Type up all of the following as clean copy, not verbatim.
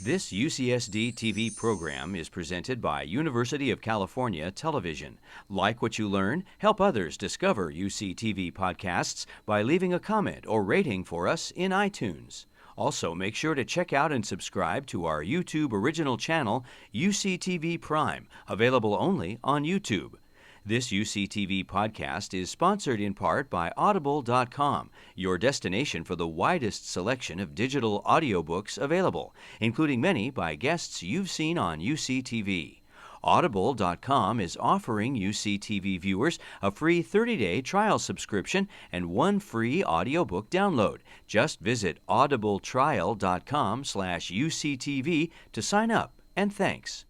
This UCSD TV program is presented by University of California Television. Like what you learn? Help others discover UCTV podcasts by leaving a comment or rating for us in iTunes. Also, make sure to check out and subscribe to our YouTube original channel, UCTV Prime, available only on YouTube. This UCTV podcast is sponsored in part by Audible.com, your destination for the widest selection of digital audiobooks available, including many by guests you've seen on UCTV. Audible.com is offering UCTV viewers a free 30-day trial subscription and one free audiobook download. Just visit audibletrial.com/UCTV to sign up, and thanks.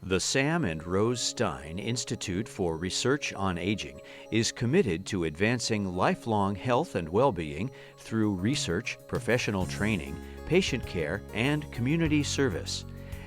The Sam and Rose Stein Institute for Research on Aging is committed to advancing lifelong health and well-being through research, professional training, patient care, and community service.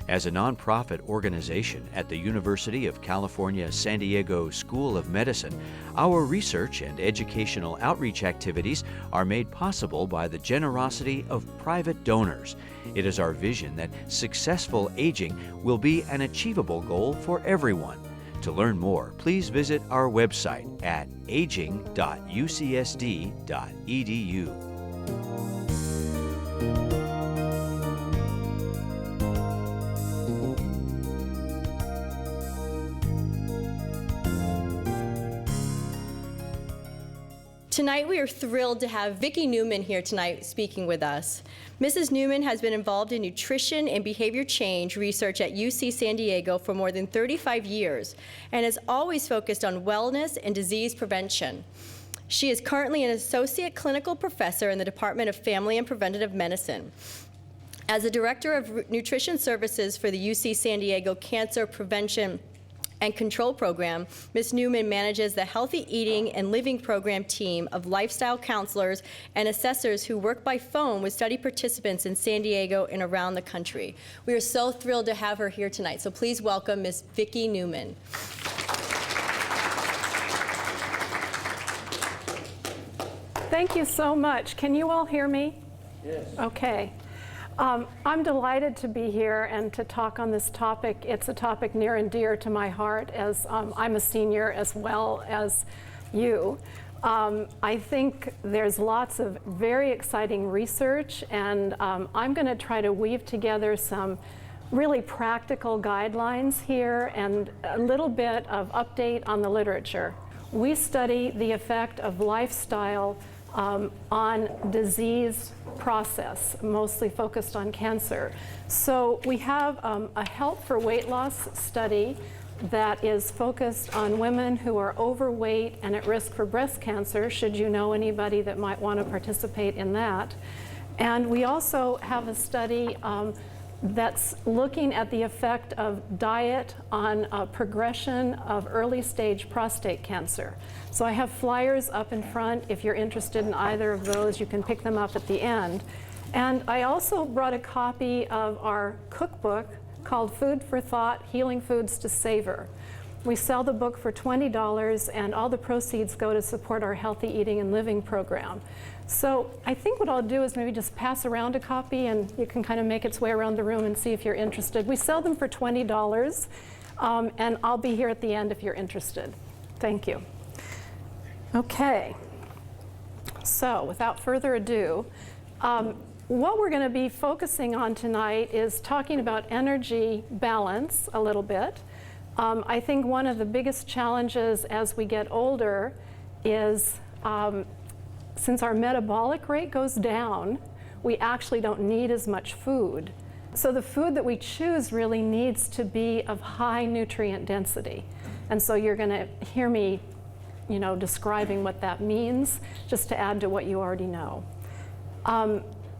As a nonprofit organization at the University of California San Diego School of Medicine, our research and educational outreach activities are made possible by the generosity of private donors. It is our vision that successful aging will be an achievable goal for everyone. To learn more, please visit our website at aging.ucsd.edu. Tonight we are thrilled to have Vicki Newman here tonight speaking with us. Mrs. Newman has been involved in nutrition and behavior change research at UC San Diego for more than 35 years and has always focused on wellness and disease prevention. She is currently an associate clinical professor in the Department of Family and Preventative Medicine. As the Director of Nutrition Services for the UC San Diego Cancer Prevention and Control Program, Ms. Newman manages the Healthy Eating and Living Program team of lifestyle counselors and assessors who work by phone with study participants in San Diego and around the country. We are so thrilled to have her here tonight, so please welcome Ms. Vicki Newman. Thank you so much. Can you all hear me? Yes. Okay. I'm delighted to be here and to talk on this topic. It's a topic near and dear to my heart, as I'm a senior as well as you. I think there's lots of very exciting research, and I'm going to try to weave together some really practical guidelines here and a little bit of update on the literature. We study the effect of lifestyle on disease process, mostly focused on cancer. So we have a Help for Weight Loss study that is focused on women who are overweight and at risk for breast cancer, should you know anybody that might want to participate in that. And we also have a study that's looking at the effect of diet on progression of early stage prostate cancer. So I have flyers up in front. If you're interested in either of those, you can pick them up at the end. And I also brought a copy of our cookbook called Food for Thought, Healing Foods to Savor. We sell the book for $20, and all the proceeds go to support our Healthy Eating and Living program. So I think what I'll do is maybe just pass around a copy, and you can kind of make its way around the room and see if you're interested. We sell them for $20, and I'll be here at the end if you're interested. Thank you. Okay. So without further ado, what we're going to be focusing on tonight is talking about energy balance a little bit. I think one of the biggest challenges as we get older is since our metabolic rate goes down, we actually don't need as much food. So the food that we choose really needs to be of high nutrient density. And so you're going to hear me, describing what that means, just to add to what you already know.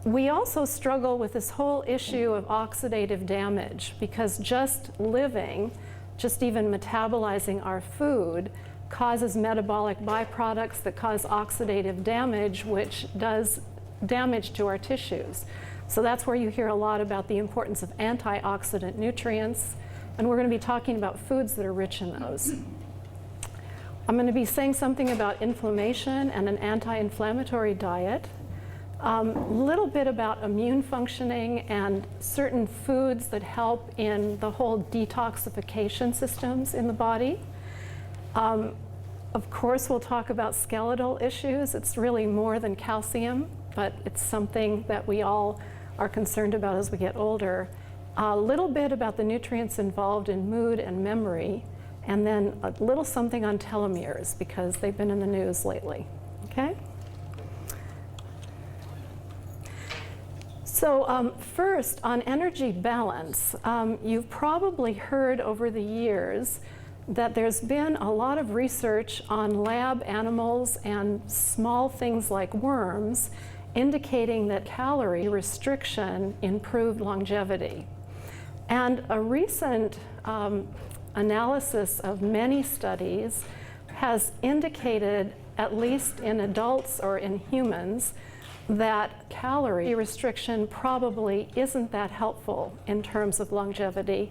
We also struggle with this whole issue of oxidative damage, because just living, just even metabolizing our food, causes metabolic byproducts that cause oxidative damage, which does damage to our tissues. So that's where you hear a lot about the importance of antioxidant nutrients, and we're going to be talking about foods that are rich in those. I'm going to be saying something about inflammation and an anti-inflammatory diet. Little bit about immune functioning and certain foods that help in the whole detoxification systems in the body. Of course, we'll talk about skeletal issues. It's really more than calcium, but it's something that we all are concerned about as we get older. A little bit about the nutrients involved in mood and memory, and then a little something on telomeres because they've been in the news lately, okay? So first, on energy balance, you've probably heard over the years that there's been a lot of research on lab animals and small things like worms indicating that calorie restriction improved longevity. And a recent analysis of many studies has indicated, at least in adults or in humans, that calorie restriction probably isn't that helpful in terms of longevity.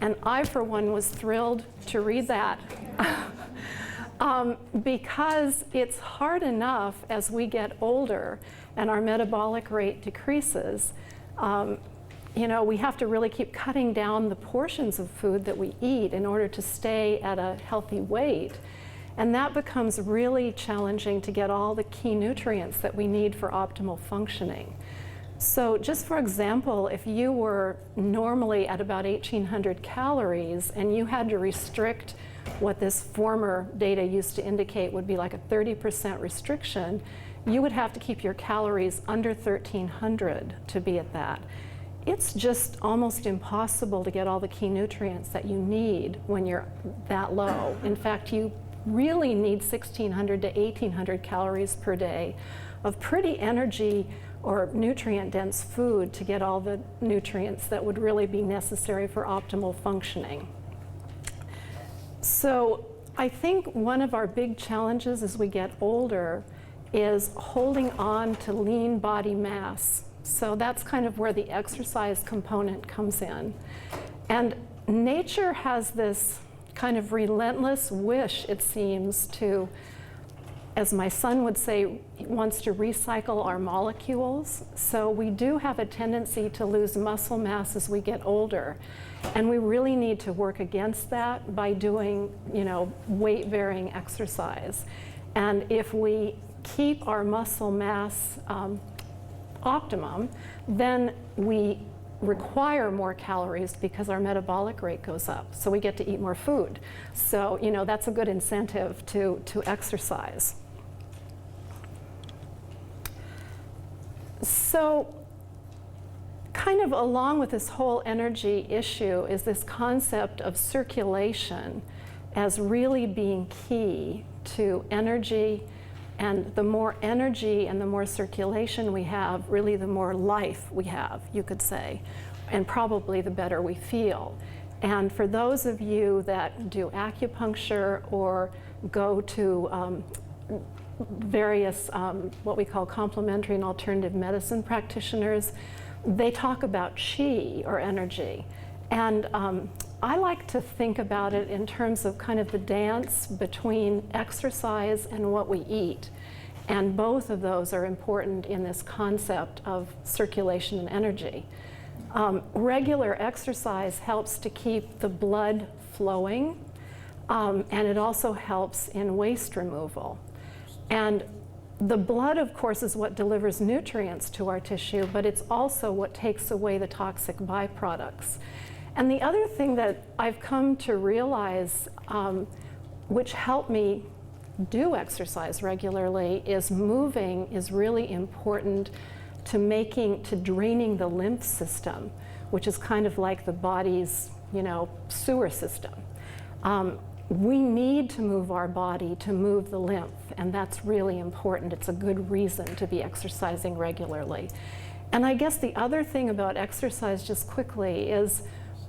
And I, for one, was thrilled to read that because it's hard enough as we get older and our metabolic rate decreases. You know, we have to really keep cutting down the portions of food that we eat in order to stay at a healthy weight. And that becomes really challenging to get all the key nutrients that we need for optimal functioning. So just for example, if you were normally at about 1,800 calories and you had to restrict what this former data used to indicate would be like a 30% restriction, you would have to keep your calories under 1,300 to be at that. It's just almost impossible to get all the key nutrients that you need when you're that low. In fact, you really need 1,600 to 1,800 calories per day of pretty energy or nutrient-dense food to get all the nutrients that would really be necessary for optimal functioning. So I think one of our big challenges as we get older is holding on to lean body mass. So that's kind of where the exercise component comes in. And nature has this kind of relentless wish, it seems, to, as my son would say, wants to recycle our molecules. So we do have a tendency to lose muscle mass as we get older. And we really need to work against that by doing, you know, weight-bearing exercise. And if we keep our muscle mass optimum, then we require more calories because our metabolic rate goes up. So we get to eat more food. So, you know, that's a good incentive to exercise. So kind of along with this whole energy issue is this concept of circulation as really being key to energy. And the more energy and the more circulation we have, really the more life we have, you could say, and probably the better we feel. And for those of you that do acupuncture or go to various what we call complementary and alternative medicine practitioners, they talk about qi, or energy. And I like to think about it in terms of kind of the dance between exercise and what we eat. And both of those are important in this concept of circulation and energy. Regular exercise helps to keep the blood flowing, and it also helps in waste removal. And the blood, of course, is what delivers nutrients to our tissue, but it's also what takes away the toxic byproducts. And the other thing that I've come to realize, which helped me do exercise regularly, is moving is really important to draining the lymph system, which is kind of like the body's, you know, sewer system. We need to move our body to move the lymph, and that's really important. It's a good reason to be exercising regularly. And I guess the other thing about exercise, just quickly, is,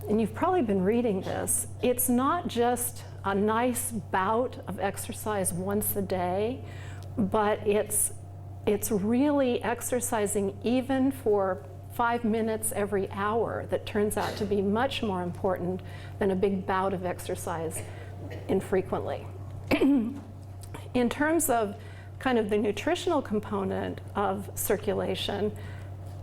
and you've probably been reading this, it's not just a nice bout of exercise once a day, but it's really exercising even for 5 minutes every hour that turns out to be much more important than a big bout of exercise infrequently. In terms of kind of the nutritional component of circulation,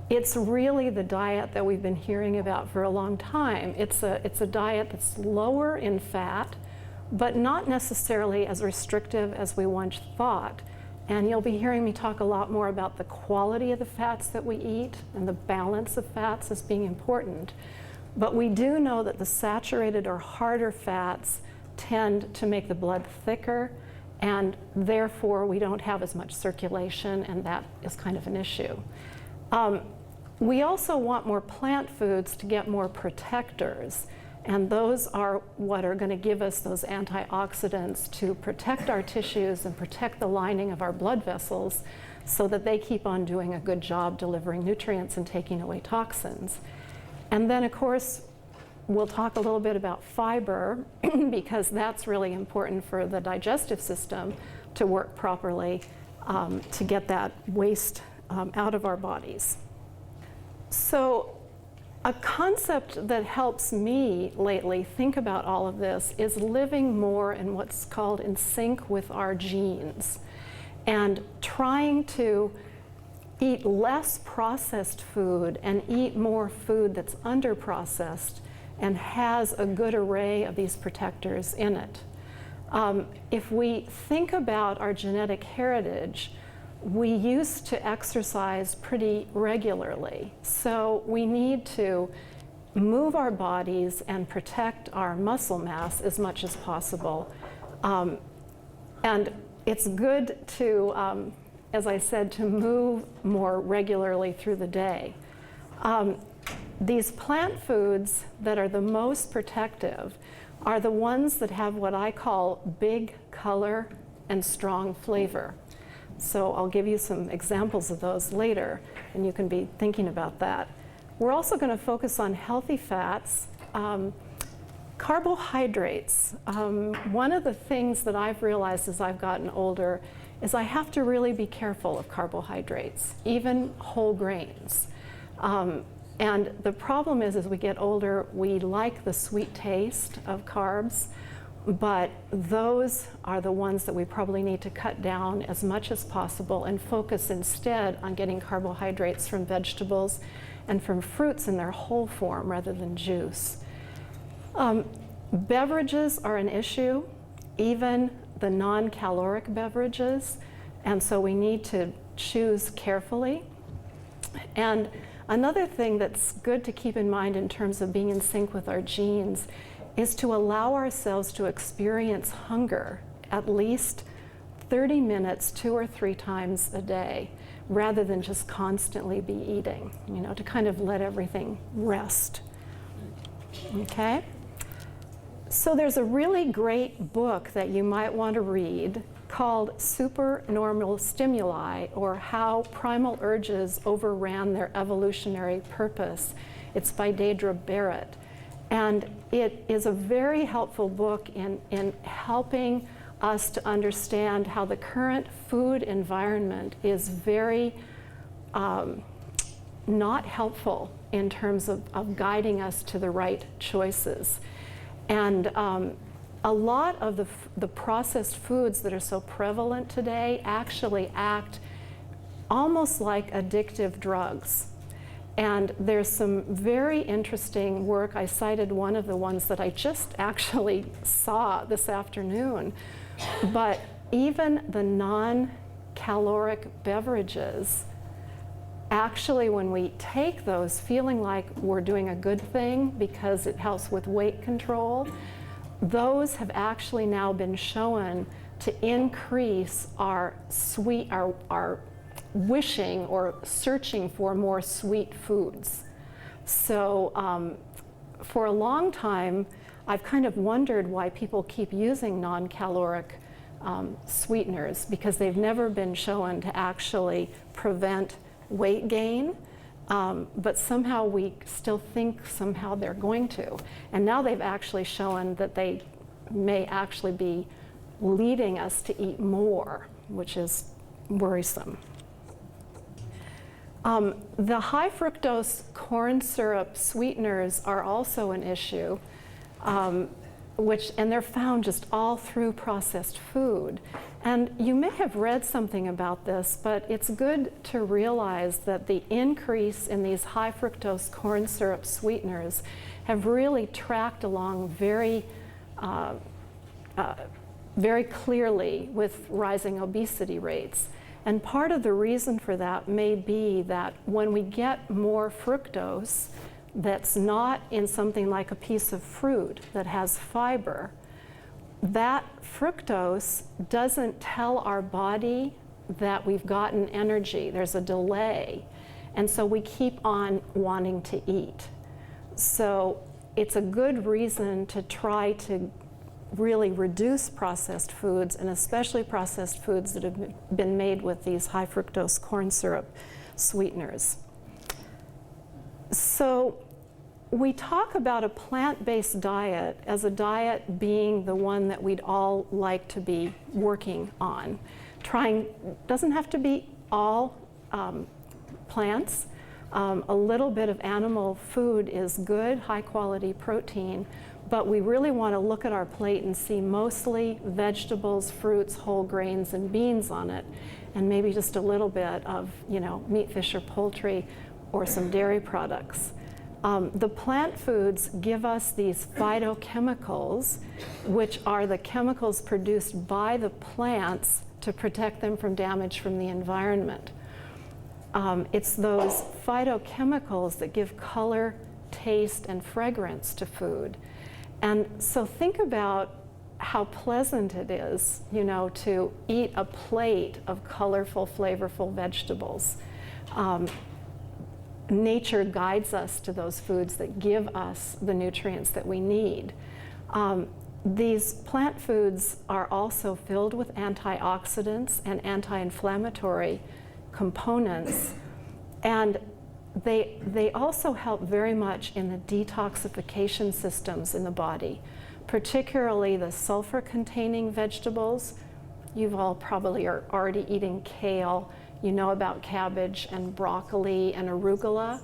it's really the diet that we've been hearing about for a long time. It's a diet that's lower in fat, but not necessarily as restrictive as we once thought. And you'll be hearing me talk a lot more about the quality of the fats that we eat and the balance of fats as being important. But we do know that the saturated or harder fats tend to make the blood thicker, and therefore we don't have as much circulation, and that is kind of an issue. We also want more plant foods to get more protectors, and those are what are going to give us those antioxidants to protect our tissues and protect the lining of our blood vessels so that they keep on doing a good job delivering nutrients and taking away toxins. And then, of course, we'll talk a little bit about fiber because that's really important for the digestive system to work properly to get that waste out of our bodies. So a concept that helps me lately think about all of this is living more in what's called in sync with our genes and trying to eat less processed food and eat more food that's underprocessed and has a good array of these protectors in it. If we think about our genetic heritage, we used to exercise pretty regularly. So we need to move our bodies and protect our muscle mass as much as possible. And it's good to, as I said, to move more regularly through the day. These plant foods that are the most protective are the ones that have what I call big color and strong flavor. So I'll give you some examples of those later, and you can be thinking about that. We're also going to focus on healthy fats. Carbohydrates. One of the things that I've realized as I've gotten older is I have to really be careful of carbohydrates, even whole grains. And the problem is, as we get older, we like the sweet taste of carbs, but those are the ones that we probably need to cut down as much as possible and focus instead on getting carbohydrates from vegetables and from fruits in their whole form rather than juice. Beverages are an issue, even the non-caloric beverages, and so we need to choose carefully. And another thing that's good to keep in mind in terms of being in sync with our genes is to allow ourselves to experience hunger at least 30 minutes 2 or 3 times a day, rather than just constantly be eating, you know, to kind of let everything rest. Okay? So there's a really great book that you might want to read called Supernormal Stimuli, or How Primal Urges Overran Their Evolutionary Purpose. It's by Deidre Barrett. And it is a very helpful book in helping us to understand how the current food environment is very not helpful in terms of guiding us to the right choices. And a lot of the processed foods that are so prevalent today actually act almost like addictive drugs. And there's some very interesting work. I cited one of the ones that I just actually saw this afternoon. But even the non-caloric beverages, actually when we take those feeling like we're doing a good thing because it helps with weight control, those have actually now been shown to increase our wishing or searching for more sweet foods. So for a long time, I've kind of wondered why people keep using non-caloric sweeteners, because they've never been shown to actually prevent weight gain, but somehow we still think somehow they're going to. And now they've actually shown that they may actually be leading us to eat more, which is worrisome. The high fructose corn syrup sweeteners are also an issue. and they're found just all through processed food. And you may have read something about this, but it's good to realize that the increase in these high fructose corn syrup sweeteners have really tracked along very clearly with rising obesity rates. And part of the reason for that may be that when we get more fructose that's not in something like a piece of fruit that has fiber, that fructose doesn't tell our body that we've gotten energy. There's a delay. And so we keep on wanting to eat. So it's a good reason to try to really reduce processed foods, and especially processed foods that have been made with these high fructose corn syrup sweeteners. So we talk about a plant-based diet as a diet being the one that we'd all like to be working on. Doesn't have to be all plants. A little bit of animal food is good, high quality protein, but we really want to look at our plate and see mostly vegetables, fruits, whole grains, and beans on it, and maybe just a little bit of, meat, fish, or poultry, or some dairy products. The plant foods give us these phytochemicals, which are the chemicals produced by the plants to protect them from damage from the environment. It's those phytochemicals that give color, taste, and fragrance to food. And so think about how pleasant it is, to eat a plate of colorful, flavorful vegetables. Nature guides us to those foods that give us the nutrients that we need. These plant foods are also filled with antioxidants and anti-inflammatory components, and they also help very much in the detoxification systems in the body, particularly the sulfur-containing vegetables. You've all probably are already eating kale. You know about cabbage and broccoli and arugula,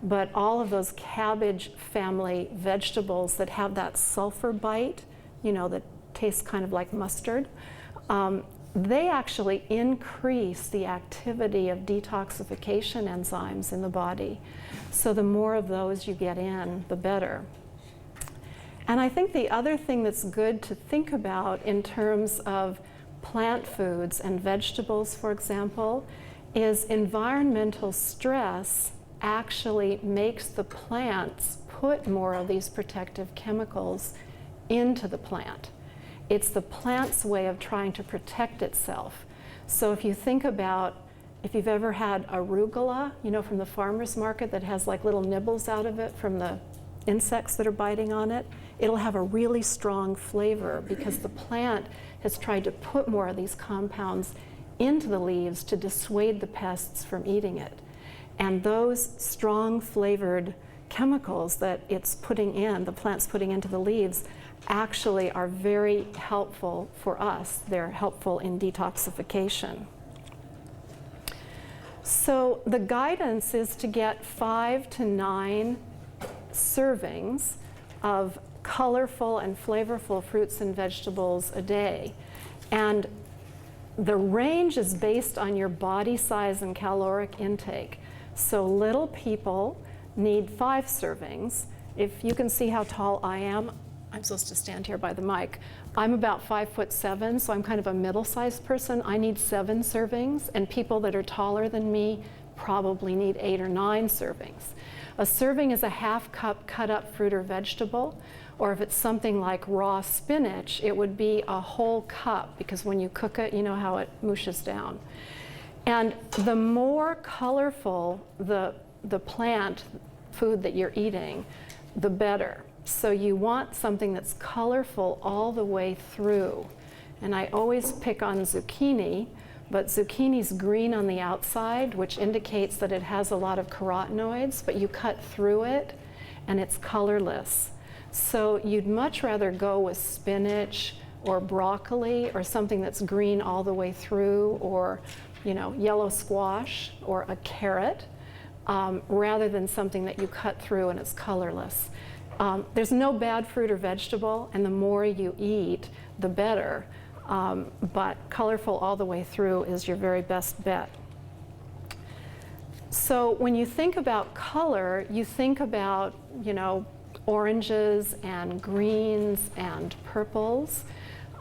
but all of those cabbage family vegetables that have that sulfur bite, that tastes kind of like mustard, they actually increase the activity of detoxification enzymes in the body. So the more of those you get in, the better. And I think the other thing that's good to think about in terms of plant foods and vegetables, for example, is environmental stress actually makes the plants put more of these protective chemicals into the plant. It's the plant's way of trying to protect itself. So if you think about, if you've ever had arugula, from the farmer's market that has like little nibbles out of it from the insects that are biting on it, it'll have a really strong flavor because the plant has tried to put more of these compounds into the leaves to dissuade the pests from eating it. And those strong flavored chemicals that it's putting in, the plant's putting into the leaves, actually are very helpful for us. They're helpful in detoxification. So the guidance is to get 5 to 9 servings of colorful and flavorful fruits and vegetables a day. And the range is based on your body size and caloric intake. So little people need 5 servings. If you can see how tall I am, I'm supposed to stand here by the mic. I'm about 5'7", so I'm kind of a middle-sized person. I need 7 servings, and people that are taller than me probably need 8 or 9 servings. A serving is a half cup cut up fruit or vegetable, or if it's something like raw spinach, it would be a whole cup, because when you cook it, you know how it mushes down. And the more colorful the plant food that you're eating, the better. So you want something that's colorful all the way through. And I always pick on zucchini, but zucchini's green on the outside, which indicates that it has a lot of carotenoids, but you cut through it and it's colorless. So you'd much rather go with spinach or broccoli or something that's green all the way through, or yellow squash or a carrot, rather than something that you cut through and it's colorless. There's no bad fruit or vegetable, and the more you eat, the better. But colorful all the way through is your very best bet. So when you think about color, you think about, oranges and greens and purples.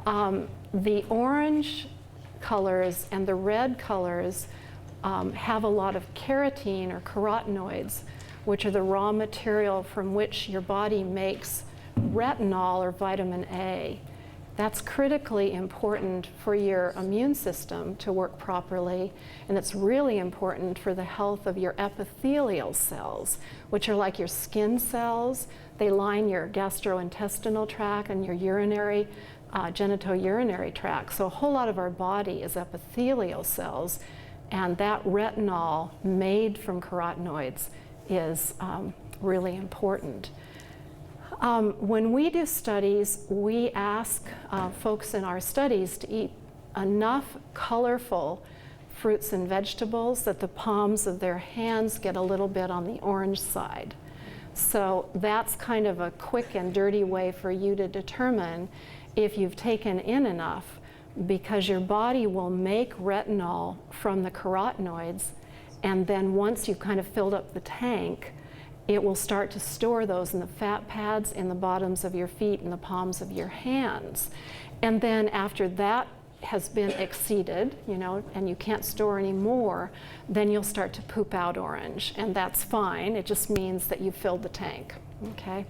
The orange colors and the red colors have a lot of carotene or carotenoids, which are the raw material from which your body makes retinol or vitamin A. That's critically important for your immune system to work properly, and it's really important for the health of your epithelial cells, which are like your skin cells. They line your gastrointestinal tract and your urinary, genitourinary tract. So a whole lot of our body is epithelial cells, and that retinol made from carotenoids is really important. When we do studies, we ask folks in our studies to eat enough colorful fruits and vegetables that the palms of their hands get a little bit on the orange side. So that's kind of a quick and dirty way for you to determine if you've taken in enough, because your body will make retinol from the carotenoids, and then once you've kind of filled up the tank, it will start to store those in the fat pads in the bottoms of your feet and the palms of your hands. And then after that has been exceeded, and you can't store any more, then you'll start to poop out orange, and that's fine. It just means that you've filled the tank, okay?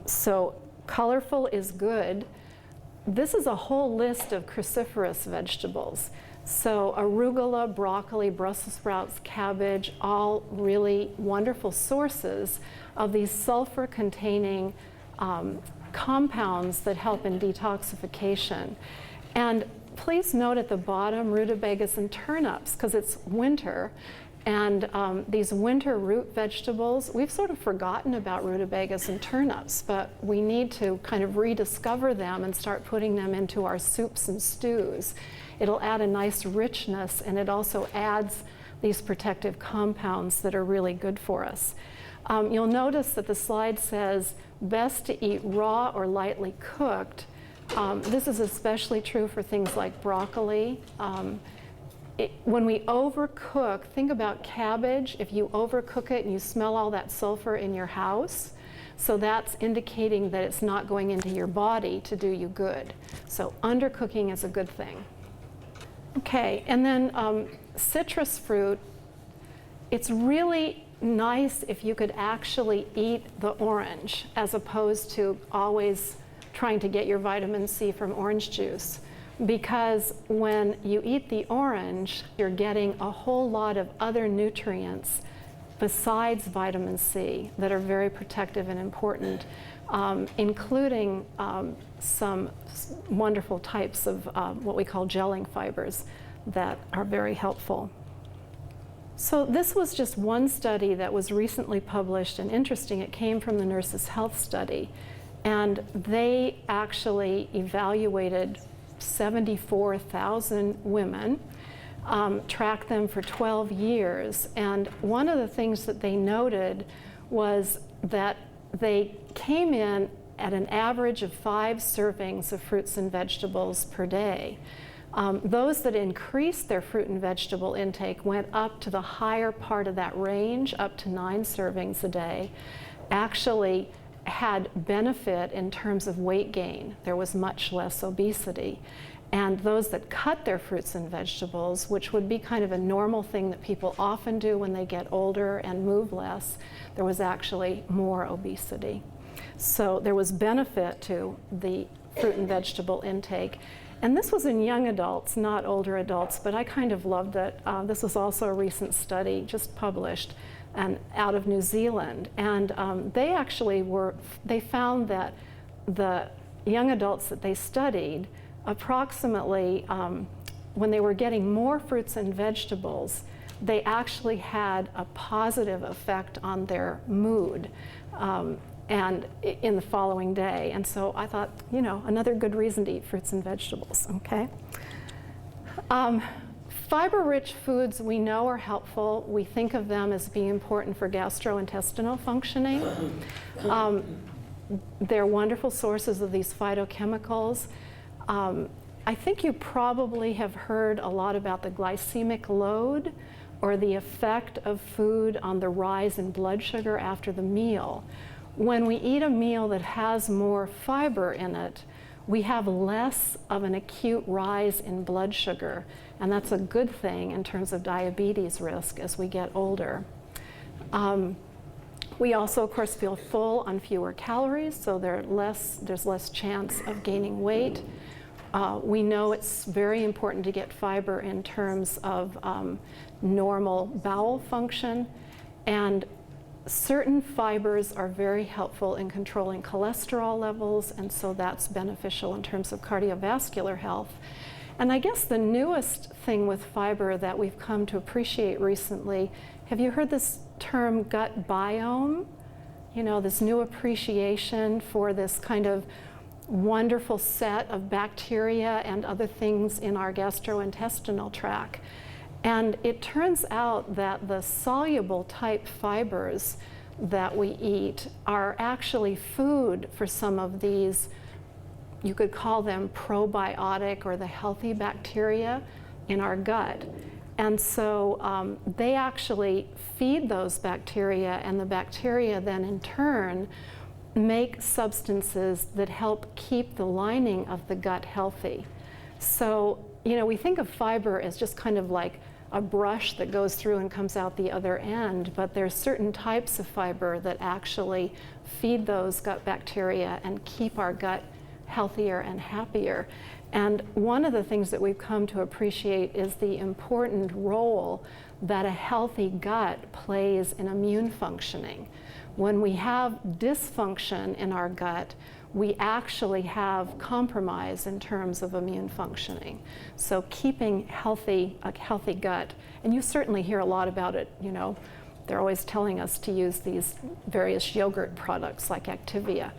So colorful is good. This is a whole list of cruciferous vegetables. So arugula, broccoli, Brussels sprouts, cabbage, all really wonderful sources of these sulfur-containing compounds that help in detoxification. And please note at the bottom rutabagas and turnips, because it's winter. And these winter root vegetables, we've sort of forgotten about rutabagas and turnips, but we need to kind of rediscover them and start putting them into our soups and stews. It'll add a nice richness, and it also adds these protective compounds that are really good for us. You'll notice that the slide says best to eat raw or lightly cooked. This is especially true for things like broccoli. When we overcook, think about cabbage. If you overcook it and you smell all that sulfur in your house, so that's indicating that it's not going into your body to do you good. So undercooking is a good thing. Okay, and then citrus fruit, it's really nice if you could actually eat the orange as opposed to always trying to get your vitamin C from orange juice. Because when you eat the orange, you're getting a whole lot of other nutrients besides vitamin C that are very protective and important, including some wonderful types of what we call gelling fibers that are very helpful. So this was just one study that was recently published, and interesting, it came from the Nurses' Health Study, and they actually evaluated 74,000 women, tracked them for 12 years, and one of the things that they noted was that they came in at an average of 5 servings of fruits and vegetables per day. Those that increased their fruit and vegetable intake went up to the higher part of that range, up to 9 servings a day, actually had benefit in terms of weight gain. There was much less obesity. And those that cut their fruits and vegetables, which would be kind of a normal thing that people often do when they get older and move less, there was actually more obesity. So there was benefit to the fruit and vegetable intake. And this was in young adults, not older adults, but I kind of loved it. This was also a recent study just published and out of New Zealand. And they actually they found that the young adults that they studied, approximately when they were getting more fruits and vegetables, they actually had a positive effect on their mood and in the following day. And so I thought, another good reason to eat fruits and vegetables, okay? Fiber-rich foods we know are helpful. We think of them as being important for gastrointestinal functioning. They're wonderful sources of these phytochemicals. I think you probably have heard a lot about the glycemic load, or the effect of food on the rise in blood sugar after the meal. When we eat a meal that has more fiber in it, we have less of an acute rise in blood sugar, and that's a good thing in terms of diabetes risk as we get older. We also, of course, feel full on fewer calories, so there's less chance of gaining weight. We know it's very important to get fiber in terms of normal bowel function, and certain fibers are very helpful in controlling cholesterol levels, and so that's beneficial in terms of cardiovascular health. And I guess the newest thing with fiber that we've come to appreciate recently, have you heard this term gut biome? You know, this new appreciation for this kind of wonderful set of bacteria and other things in our gastrointestinal tract. And it turns out that the soluble type fibers that we eat are actually food for some of these, you could call them probiotic or the healthy bacteria in our gut. And so they actually feed those bacteria, and the bacteria then in turn make substances that help keep the lining of the gut healthy. So, you know, we think of fiber as just kind of like a brush that goes through and comes out the other end, but there's certain types of fiber that actually feed those gut bacteria and keep our gut healthier and happier. And one of the things that we've come to appreciate is the important role that a healthy gut plays in immune functioning. When we have dysfunction in our gut, we actually have compromise in terms of immune functioning. So keeping a healthy gut, and you certainly hear a lot about it, you know, they're always telling us to use these various yogurt products like Activia.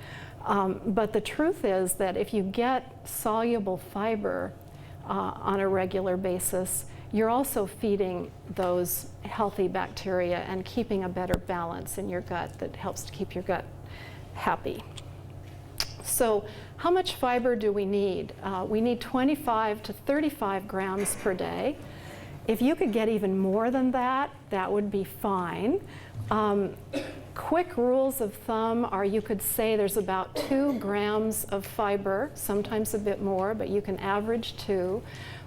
But the truth is that if you get soluble fiber on a regular basis, you're also feeding those healthy bacteria and keeping a better balance in your gut that helps to keep your gut happy. So how much fiber do we need? We need 25 to 35 grams per day. If you could get even more than that, that would be fine. Quick rules of thumb are, you could say there's about 2 grams of fiber, sometimes a bit more, but you can average 2,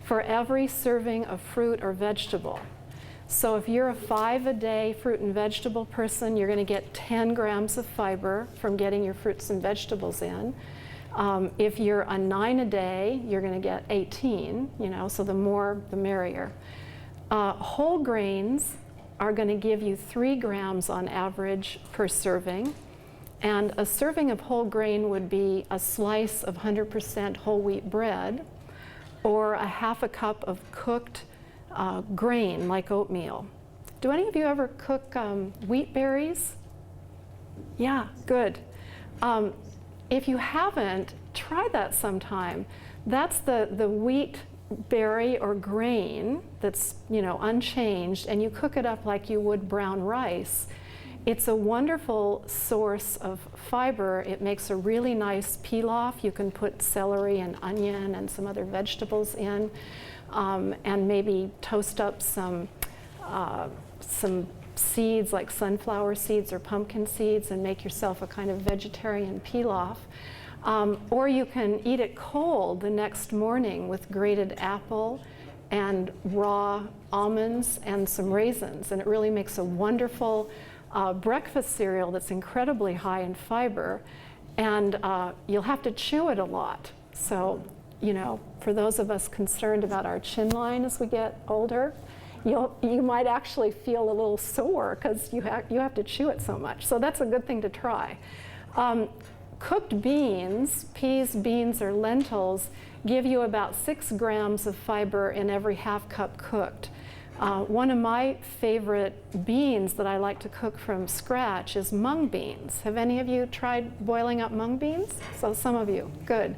for every serving of fruit or vegetable. So if you're a 5-a-day fruit and vegetable person, you're going to get 10 grams of fiber from getting your fruits and vegetables in. If you're a 9-a-day, you're going to get 18, you know, so the more the merrier. Whole grains are going to give you 3 grams on average per serving. And a serving of whole grain would be a slice of 100% whole wheat bread, or a half a cup of cooked grain like oatmeal. Do any of you ever cook wheat berries? Yeah, good. If you haven't, try that sometime. That's the wheat berry or grain that's, you know, unchanged, and you cook it up like you would brown rice. It's a wonderful source of fiber. It makes a really nice pilaf. You can put celery and onion and some other vegetables in, and maybe toast up some seeds like sunflower seeds or pumpkin seeds and make yourself a kind of vegetarian pilaf. Or you can eat it cold the next morning with grated apple and raw almonds and some raisins, and it really makes a wonderful breakfast cereal that's incredibly high in fiber, and you'll have to chew it a lot. So, you know, for those of us concerned about our chin line as we get older, you might actually feel a little sore because you have to chew it so much. So that's a good thing to try. Cooked beans, peas, beans, or lentils, give you about 6 grams of fiber in every half cup cooked. One of my favorite beans that I like to cook from scratch is mung beans. Have any of you tried boiling up mung beans? So some of you, good.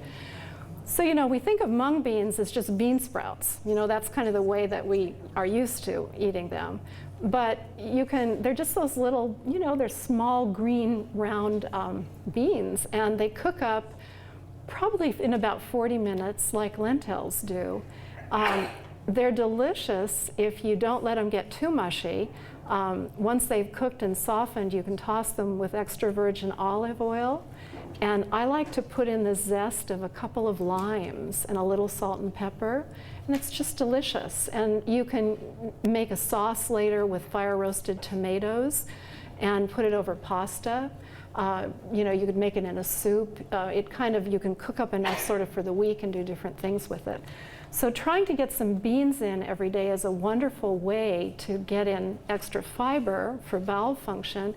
So, you know, we think of mung beans as just bean sprouts. You know, that's kind of the way that we are used to eating them. But they're just those little, you know, they're small green round beans, and they cook up probably in about 40 minutes like lentils do. They're delicious if you don't let them get too mushy. Once they've cooked and softened, you can toss them with extra virgin olive oil. And I like to put in the zest of a couple of limes and a little salt and pepper, and it's just delicious. And you can make a sauce later with fire roasted tomatoes and put it over pasta. You know, you could make it in a soup. You can cook up enough sort of for the week and do different things with it. So trying to get some beans in every day is a wonderful way to get in extra fiber for bowel function.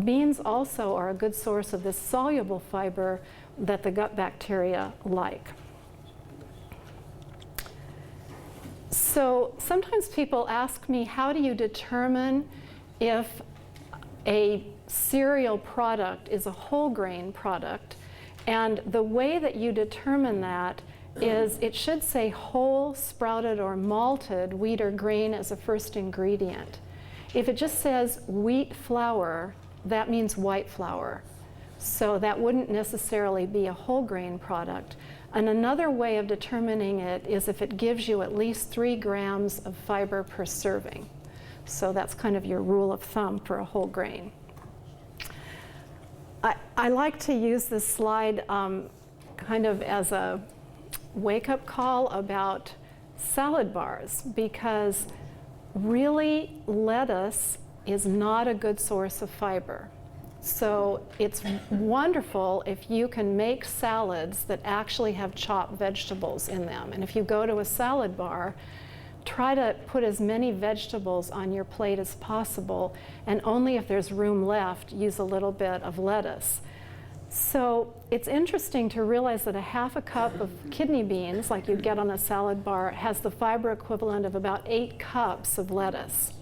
Beans also are a good source of this soluble fiber that the gut bacteria like. So sometimes people ask me, how do you determine if a cereal product is a whole grain product? And the way that you determine that is it should say whole, sprouted, or malted wheat or grain as a first ingredient. If it just says wheat flour, that means white flour. So that wouldn't necessarily be a whole grain product. And another way of determining it is if it gives you at least 3 grams of fiber per serving. So that's kind of your rule of thumb for a whole grain. I like to use this slide kind of as a wake-up call about salad bars, because really lettuce is not a good source of fiber. So it's wonderful if you can make salads that actually have chopped vegetables in them. And if you go to a salad bar, try to put as many vegetables on your plate as possible, and only if there's room left, use a little bit of lettuce. So it's interesting to realize that a half a cup of kidney beans, like you'd get on a salad bar, has the fiber equivalent of about 8 cups of lettuce.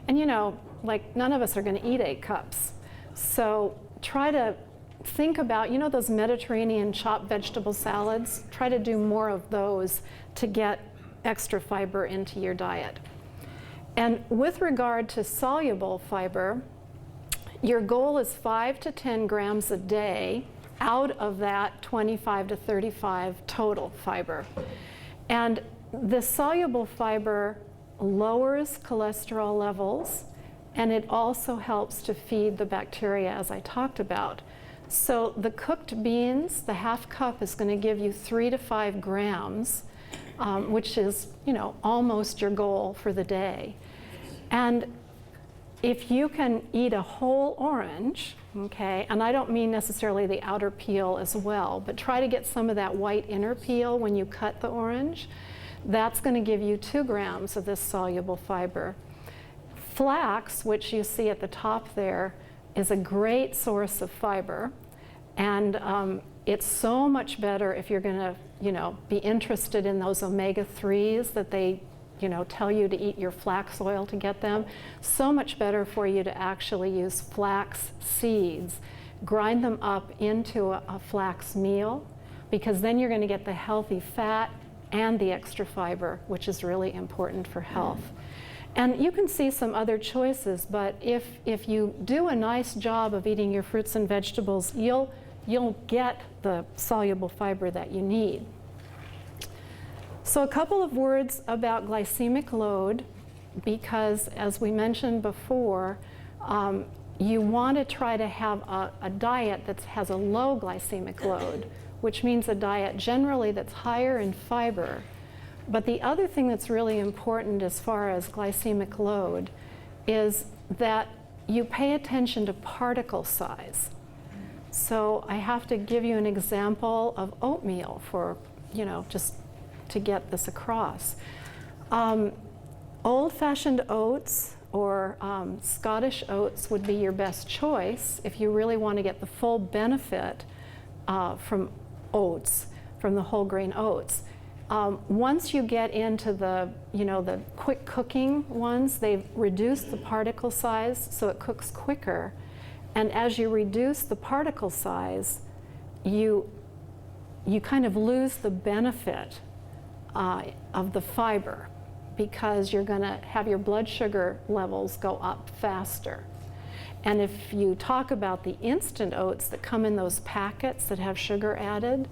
And you know, like none of us are going to eat 8 cups. So try to think about, you know, those Mediterranean chopped vegetable salads? Try to do more of those to get extra fiber into your diet. And with regard to soluble fiber, your goal is 5 to 10 grams a day out of that 25 to 35 total fiber. And the soluble fiber lowers cholesterol levels, and it also helps to feed the bacteria, as I talked about. So the cooked beans, the half cup is going to give you 3 to 5 grams, which is, you know, almost your goal for the day. And if you can eat a whole orange, okay, and I don't mean necessarily the outer peel as well, but try to get some of that white inner peel when you cut the orange, that's going to give you 2 grams of this soluble fiber. Flax, which you see at the top there, is a great source of fiber, and it's so much better if you're going to, you know, be interested in those omega-3s that they, you know, tell you to eat your flax oil to get them. So much better for you to actually use flax seeds, grind them up into a flax meal, because then you're going to get the healthy fat and the extra fiber, which is really important for health. And you can see some other choices, but if you do a nice job of eating your fruits and vegetables, you'll get the soluble fiber that you need. So a couple of words about glycemic load, because as we mentioned before, you want to try to have a diet that has a low glycemic load, which means a diet generally that's higher in fiber. But the other thing that's really important as far as glycemic load is that you pay attention to particle size. So I have to give you an example of oatmeal for, you know, just to get this across. Old-fashioned oats or Scottish oats would be your best choice if you really want to get the full benefit from oats, from the whole grain oats. Once you get into the, you know, the quick cooking ones, they've reduced the particle size so it cooks quicker. And as you reduce the particle size, you you kind of lose the benefit of the fiber, because you're going to have your blood sugar levels go up faster. And if you talk about the instant oats that come in those packets that have sugar added,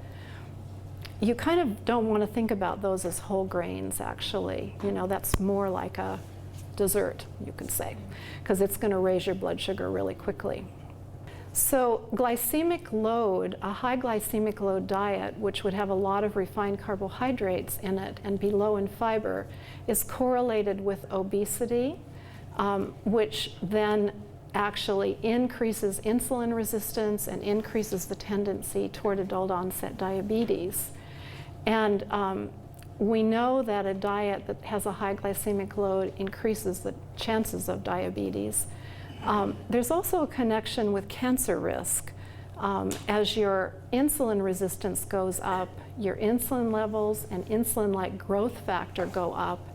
you kind of don't want to think about those as whole grains, actually. You know, that's more like a dessert, you could say, because it's going to raise your blood sugar really quickly. So glycemic load, a high glycemic load diet, which would have a lot of refined carbohydrates in it and be low in fiber, is correlated with obesity, which then actually increases insulin resistance and increases the tendency toward adult onset diabetes. And we know that a diet that has a high glycemic load increases the chances of diabetes. There's also a connection with cancer risk. As your insulin resistance goes up, your insulin levels and insulin-like growth factor go up,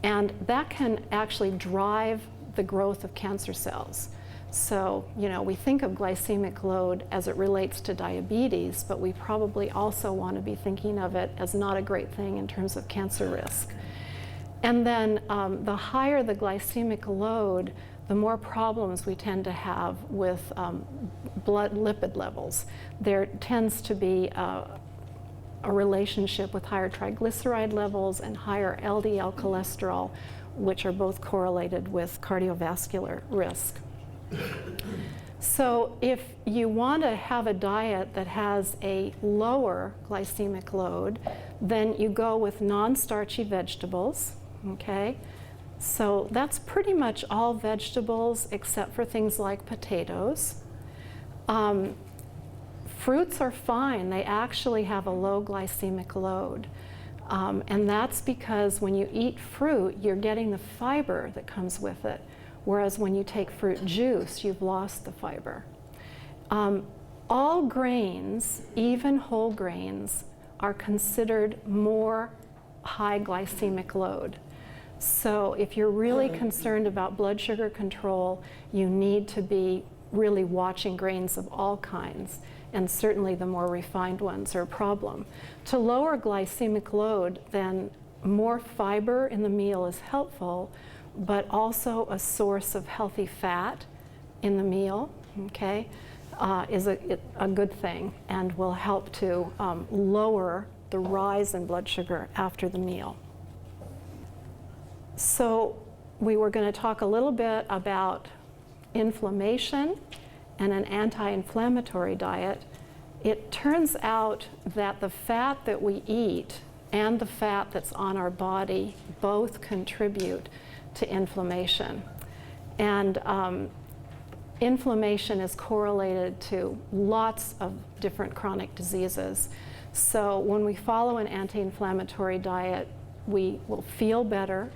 and that can actually drive the growth of cancer cells. So, you know, we think of glycemic load as it relates to diabetes, but we probably also want to be thinking of it as not a great thing in terms of cancer risk. And then the higher the glycemic load, the more problems we tend to have with blood lipid levels. There tends to be a relationship with higher triglyceride levels and higher LDL cholesterol, which are both correlated with cardiovascular risk. So if you want to have a diet that has a lower glycemic load, then you go with non-starchy vegetables, okay? So that's pretty much all vegetables except for things like potatoes. Fruits are fine. They actually have a low glycemic load. And that's because when you eat fruit, you're getting the fiber that comes with it. Whereas when you take fruit juice, you've lost the fiber. All grains, even whole grains, are considered more high glycemic load. So if you're really concerned about blood sugar control, you need to be really watching grains of all kinds, and certainly the more refined ones are a problem. To lower glycemic load, then more fiber in the meal is helpful, but also a source of healthy fat in the meal, okay, is a good thing and will help to lower the rise in blood sugar after the meal. So we were going to talk a little bit about inflammation and an anti-inflammatory diet. It turns out that the fat that we eat and the fat that's on our body both contribute to inflammation. And inflammation is correlated to lots of different chronic diseases. So when we follow an anti-inflammatory diet, we will feel better,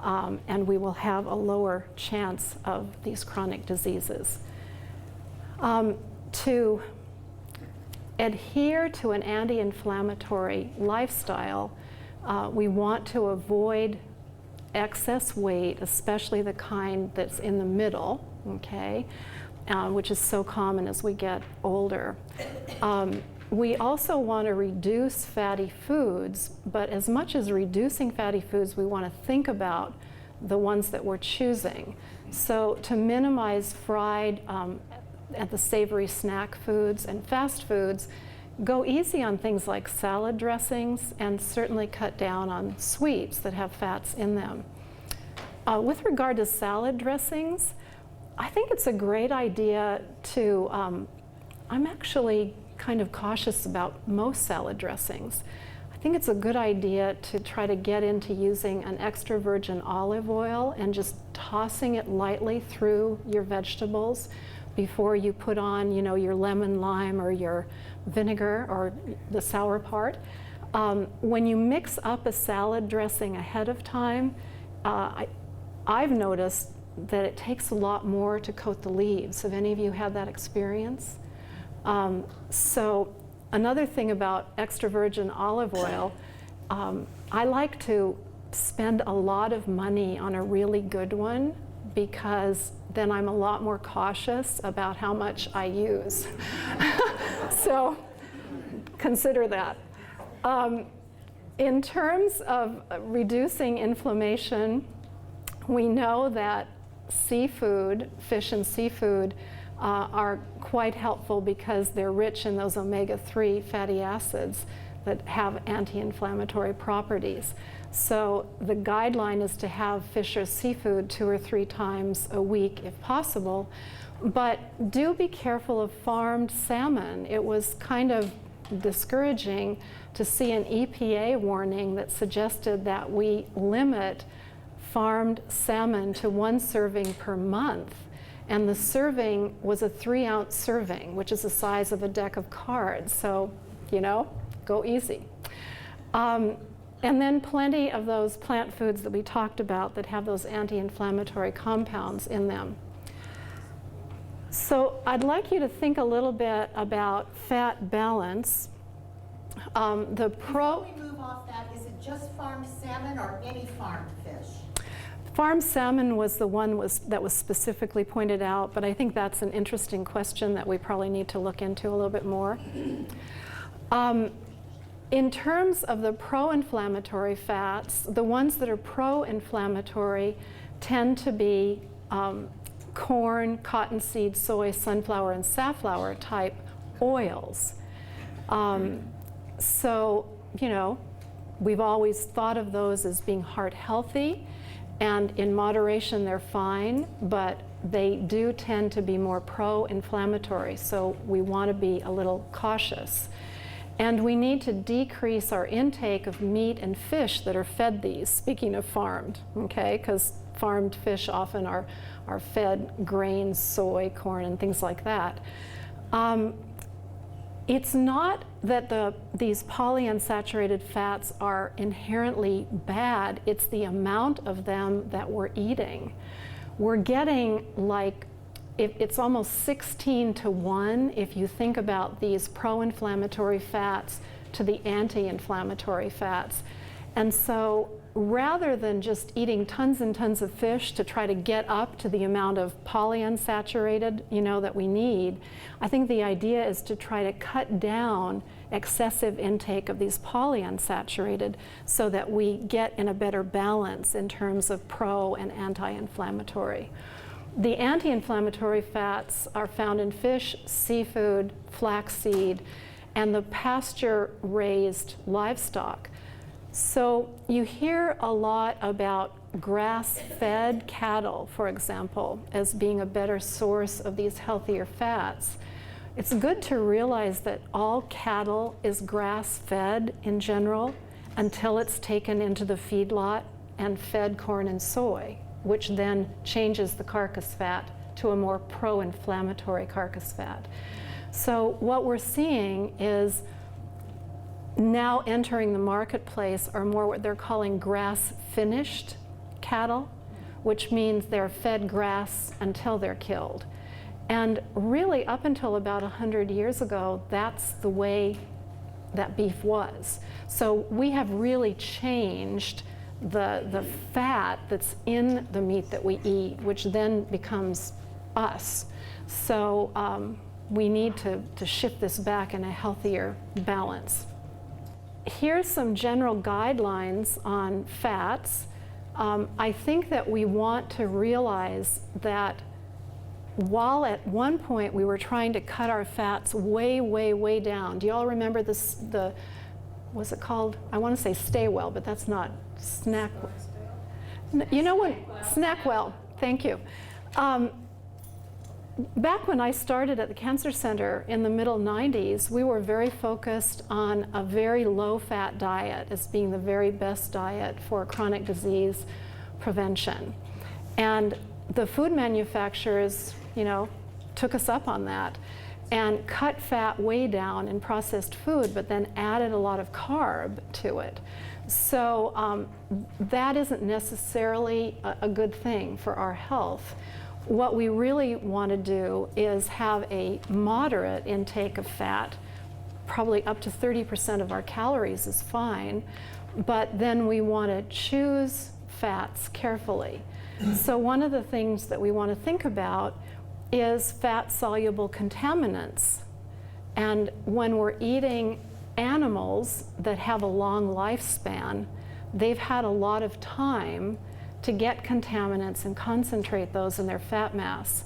and we will have a lower chance of these chronic diseases. To adhere to an anti-inflammatory lifestyle, we want to avoid excess weight, especially the kind that's in the middle, okay, which is so common as we get older. We also want to reduce fatty foods, but as much as reducing fatty foods, we want to think about the ones that we're choosing. So to minimize fried and the savory snack foods and fast foods, go easy on things like salad dressings, and certainly cut down on sweets that have fats in them. With regard to salad dressings, I think it's a great idea to, I'm actually kind of cautious about most salad dressings. I think it's a good idea to try to get into using an extra virgin olive oil and just tossing it lightly through your vegetables before you put on, you know, your lemon, lime, or your vinegar, or the sour part. When you mix up a salad dressing ahead of time, I've noticed that it takes a lot more to coat the leaves. Have any of you had that experience? So another thing about extra virgin olive oil, I like to spend a lot of money on a really good one, because then I'm a lot more cautious about how much I use. So consider that. In terms of reducing inflammation, we know that seafood, fish and seafood, are quite helpful because they're rich in those omega-3 fatty acids that have anti-inflammatory properties. So the guideline is to have fish or seafood 2 or 3 times a week if possible. But do be careful of farmed salmon. It was kind of discouraging to see an EPA warning that suggested that we limit farmed salmon to 1 serving per month. And the serving was a 3-ounce serving, which is the size of a deck of cards. So, you know, go easy. And then plenty of those plant foods that we talked about that have those anti-inflammatory compounds in them. So I'd like you to think a little bit about fat balance. Before we move off that, is it just farmed salmon or any farmed fish? Farmed salmon was the one that was specifically pointed out, but I think that's an interesting question that we probably need to look into a little bit more. In terms of the pro-inflammatory fats, the ones that are pro-inflammatory tend to be corn, cottonseed, soy, sunflower, and safflower type oils. So, you know, we've always thought of those as being heart healthy, and in moderation they're fine, but they do tend to be more pro-inflammatory, so we want to be a little cautious. And we need to decrease our intake of meat and fish that are fed these, speaking of farmed, okay? Because farmed fish often are fed grains, soy, corn, and things like that. It's not that these polyunsaturated fats are inherently bad, it's the amount of them that we're eating. We're getting like, it's almost 16 to 1 if you think about these pro-inflammatory fats to the anti-inflammatory fats. And so rather than just eating tons and tons of fish to try to get up to the amount of polyunsaturated, you know, that we need, I think the idea is to try to cut down excessive intake of these polyunsaturated so that we get in a better balance in terms of pro and anti-inflammatory. The anti-inflammatory fats are found in fish, seafood, flaxseed, and the pasture-raised livestock. So you hear a lot about grass-fed cattle, for example, as being a better source of these healthier fats. It's good to realize that all cattle is grass-fed in general until it's taken into the feedlot and fed corn and soy, which then changes the carcass fat to a more pro-inflammatory carcass fat. So what we're seeing is now entering the marketplace are more what they're calling grass-finished cattle, which means they're fed grass until they're killed. And really, up until about 100 years ago, that's the way that beef was. So we have really changed the fat that's in the meat that we eat, which then becomes us. So we need to shift this back in a healthier balance. Here's some general guidelines on fats. I think that we want to realize that while at one point we were trying to cut our fats way, way, way down. Do you all remember this, what's it called? I want to say Stay Well, but that's not Snack. You know what? Snackwell. Thank you. Back when I started at the Cancer Center in the middle 90s, we were very focused on a very low-fat diet as being the very best diet for chronic disease prevention. And the food manufacturers, you know, took us up on that and cut fat way down in processed food, but then added a lot of carb to it. So that isn't necessarily a good thing for our health. What we really want to do is have a moderate intake of fat, probably up to 30% of our calories is fine, but then we want to choose fats carefully. So one of the things that we want to think about is fat-soluble contaminants. And when we're eating animals that have a long lifespan, they've had a lot of time to get contaminants and concentrate those in their fat mass.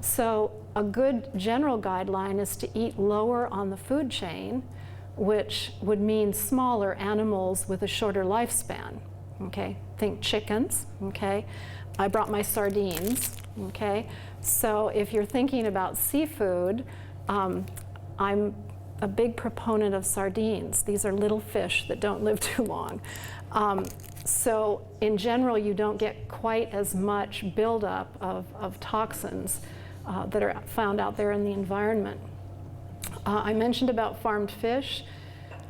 So a good general guideline is to eat lower on the food chain, which would mean smaller animals with a shorter lifespan. Okay, think chickens. Okay, I brought my sardines. Okay, so if you're thinking about seafood, I'm a big proponent of sardines. These are little fish that don't live too long. So in general, you don't get quite as much buildup of toxins that are found out there in the environment. I mentioned about farmed fish.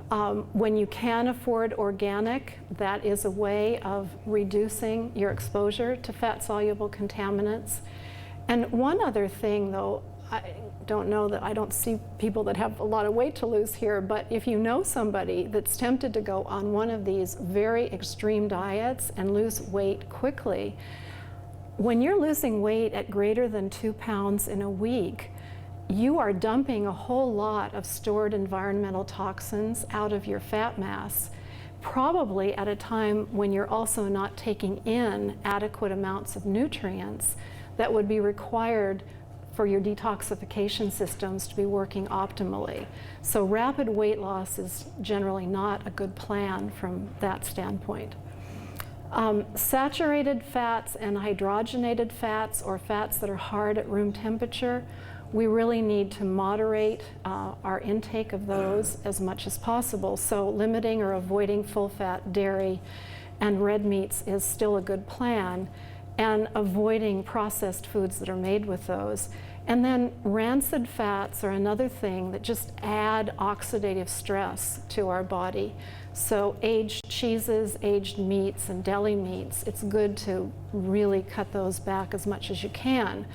When you can afford organic, that is a way of reducing your exposure to fat-soluble contaminants. And one other thing, though, I don't see people that have a lot of weight to lose here, but if you know somebody that's tempted to go on one of these very extreme diets and lose weight quickly, when you're losing weight at greater than 2 pounds in a week, you are dumping a whole lot of stored environmental toxins out of your fat mass, probably at a time when you're also not taking in adequate amounts of nutrients that would be required for your detoxification systems to be working optimally. So rapid weight loss is generally not a good plan from that standpoint. Saturated fats and hydrogenated fats, or fats that are hard at room temperature, we really need to moderate our intake of those as much as possible. So limiting or avoiding full-fat dairy and red meats is still a good plan, and avoiding processed foods that are made with those. And then rancid fats are another thing that just add oxidative stress to our body. So aged cheeses, aged meats, and deli meats, it's good to really cut those back as much as you can.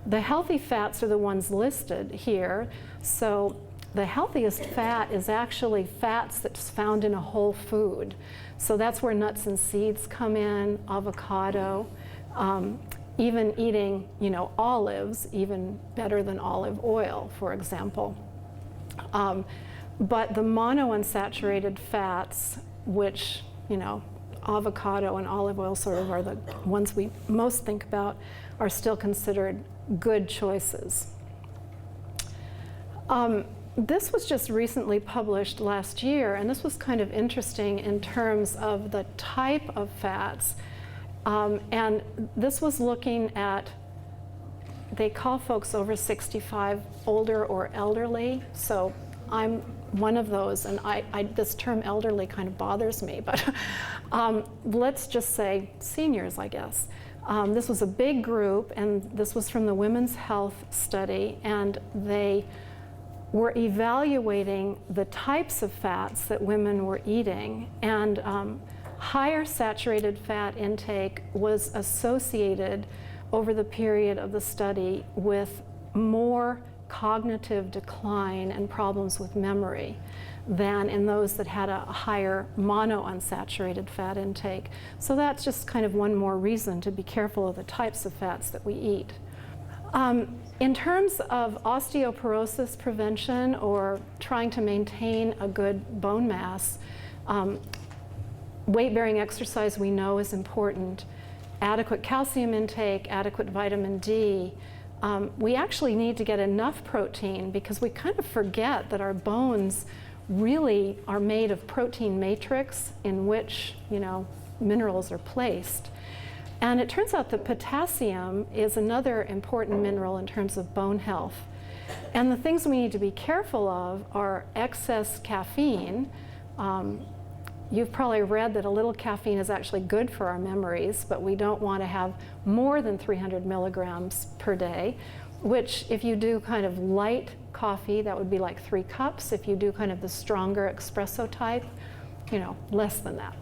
The healthy fats are the ones listed here. So the healthiest fat is actually fats that's found in a whole food. So that's where nuts and seeds come in, avocado, even eating, olives, even better than olive oil, for example. But the monounsaturated fats, which, avocado and olive oil sort of are the ones we most think about, are still considered good choices. This was just recently published last year, and this was kind of interesting in terms of the type of fats. And this was looking at, they call folks over 65 older or elderly. So I'm one of those, and this term elderly kind of bothers me, but let's just say seniors, I guess. This was a big group, and this was from the Women's Health Study, and they were evaluating the types of fats that women were eating, and higher saturated fat intake was associated over the period of the study with more cognitive decline and problems with memory than in those that had a higher monounsaturated fat intake. So that's just kind of one more reason to be careful of the types of fats that we eat. In terms of osteoporosis prevention or trying to maintain a good bone mass, weight-bearing exercise we know is important. Adequate calcium intake, adequate vitamin D. We actually need to get enough protein because we kind of forget that our bones really are made of protein matrix in which, minerals are placed. And it turns out that potassium is another important mineral in terms of bone health. And the things we need to be careful of are excess caffeine. You've probably read that a little caffeine is actually good for our memories, but we don't want to have more than 300 milligrams per day, which if you do kind of light coffee, that would be like 3 cups. If you do kind of the stronger espresso type, less than that.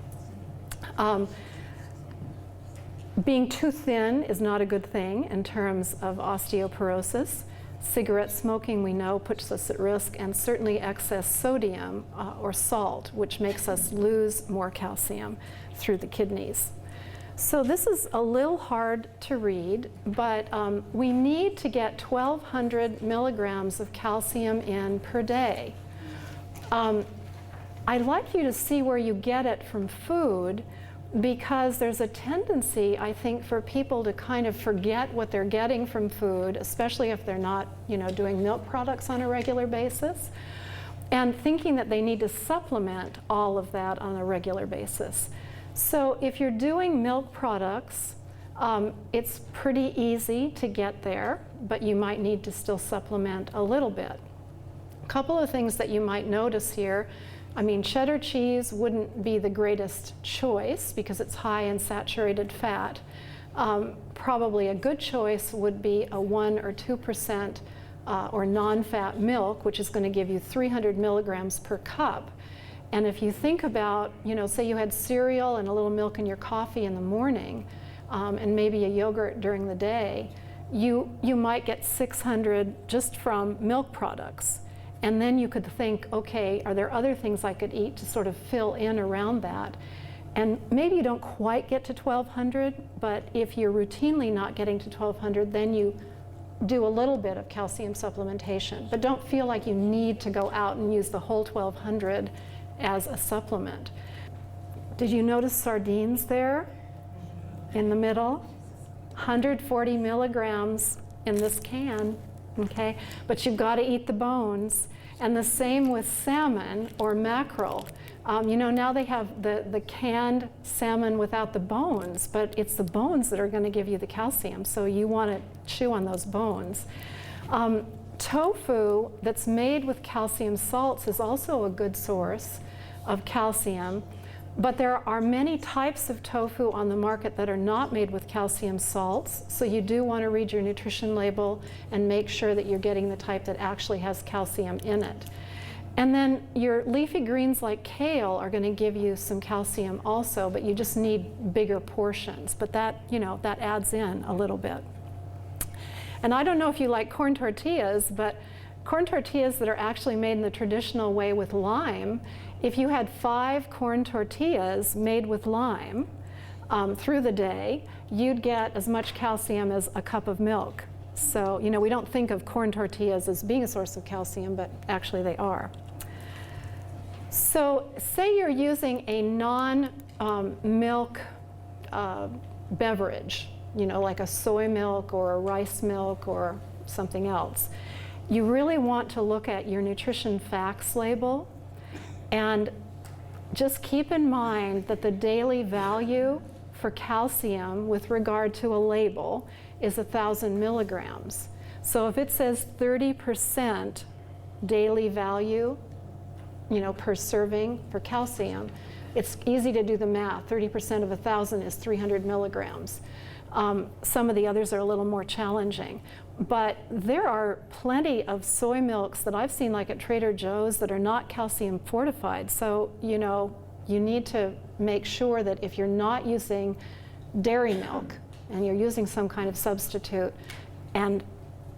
Being too thin is not a good thing in terms of osteoporosis. Cigarette smoking, we know, puts us at risk, and certainly excess sodium or salt, which makes us lose more calcium through the kidneys. So this is a little hard to read, but we need to get 1,200 milligrams of calcium in per day. I'd like you to see where you get it from food, because there's a tendency, I think, for people to kind of forget what they're getting from food, especially if they're not, doing milk products on a regular basis, and thinking that they need to supplement all of that on a regular basis. So if you're doing milk products, it's pretty easy to get there, but you might need to still supplement a little bit. A couple of things that you might notice here. I mean, cheddar cheese wouldn't be the greatest choice because it's high in saturated fat. Probably a good choice would be a 1 or 2% or non-fat milk, which is going to give you 300 milligrams per cup. And if you think about, say you had cereal and a little milk in your coffee in the morning, and maybe a yogurt during the day, you might get 600 just from milk products. And then you could think, okay, are there other things I could eat to sort of fill in around that? And maybe you don't quite get to 1,200, but if you're routinely not getting to 1,200, then you do a little bit of calcium supplementation. But don't feel like you need to go out and use the whole 1,200 as a supplement. Did you notice sardines there in the middle? 140 milligrams in this can. Okay, but you've got to eat the bones. And the same with salmon or mackerel. Now they have the canned salmon without the bones, but it's the bones that are going to give you the calcium, so you want to chew on those bones. Tofu that's made with calcium salts is also a good source of calcium. But there are many types of tofu on the market that are not made with calcium salts, so you do want to read your nutrition label and make sure that you're getting the type that actually has calcium in it. And then your leafy greens like kale are going to give you some calcium also, but you just need bigger portions. But that, that adds in a little bit. And I don't know if you like corn tortillas, but corn tortillas that are actually made in the traditional way with lime, if you had 5 corn tortillas made with lime through the day, you'd get as much calcium as a cup of milk. So, we don't think of corn tortillas as being a source of calcium, but actually they are. So, say you're using a non-milk beverage, like a soy milk or a rice milk or something else. You really want to look at your nutrition facts label. And just keep in mind that the daily value for calcium with regard to a label is 1,000 milligrams. So if it says 30% daily value, per serving for calcium, it's easy to do the math. 30% of 1,000 is 300 milligrams. Some of the others are a little more challenging. But there are plenty of soy milks that I've seen, like at Trader Joe's, that are not calcium fortified. So, you need to make sure that if you're not using dairy milk and you're using some kind of substitute, and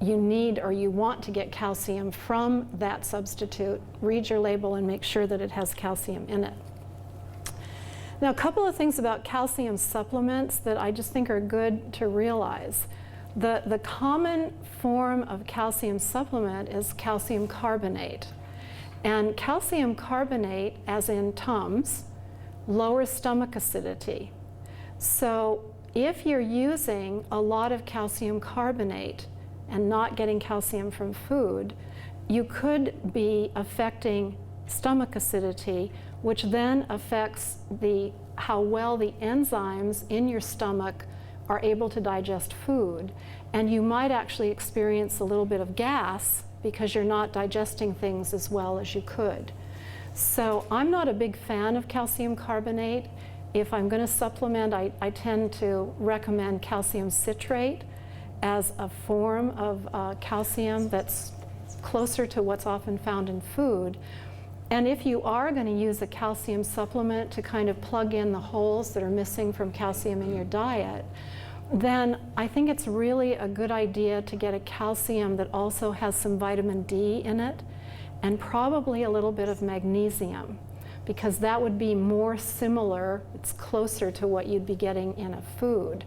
you need or you want to get calcium from that substitute, read your label and make sure that it has calcium in it. Now, a couple of things about calcium supplements that I just think are good to realize. The common form of calcium supplement is calcium carbonate. And calcium carbonate, as in Tums, lowers stomach acidity. So if you're using a lot of calcium carbonate and not getting calcium from food, you could be affecting stomach acidity, which then affects how well the enzymes in your stomach are able to digest food. And you might actually experience a little bit of gas because you're not digesting things as well as you could. So I'm not a big fan of calcium carbonate. If I'm going to supplement, I tend to recommend calcium citrate as a form of calcium that's closer to what's often found in food. And if you are going to use a calcium supplement to kind of plug in the holes that are missing from calcium in your diet, then I think it's really a good idea to get a calcium that also has some vitamin D in it and probably a little bit of magnesium, because that would be more similar, it's closer to what you'd be getting in a food.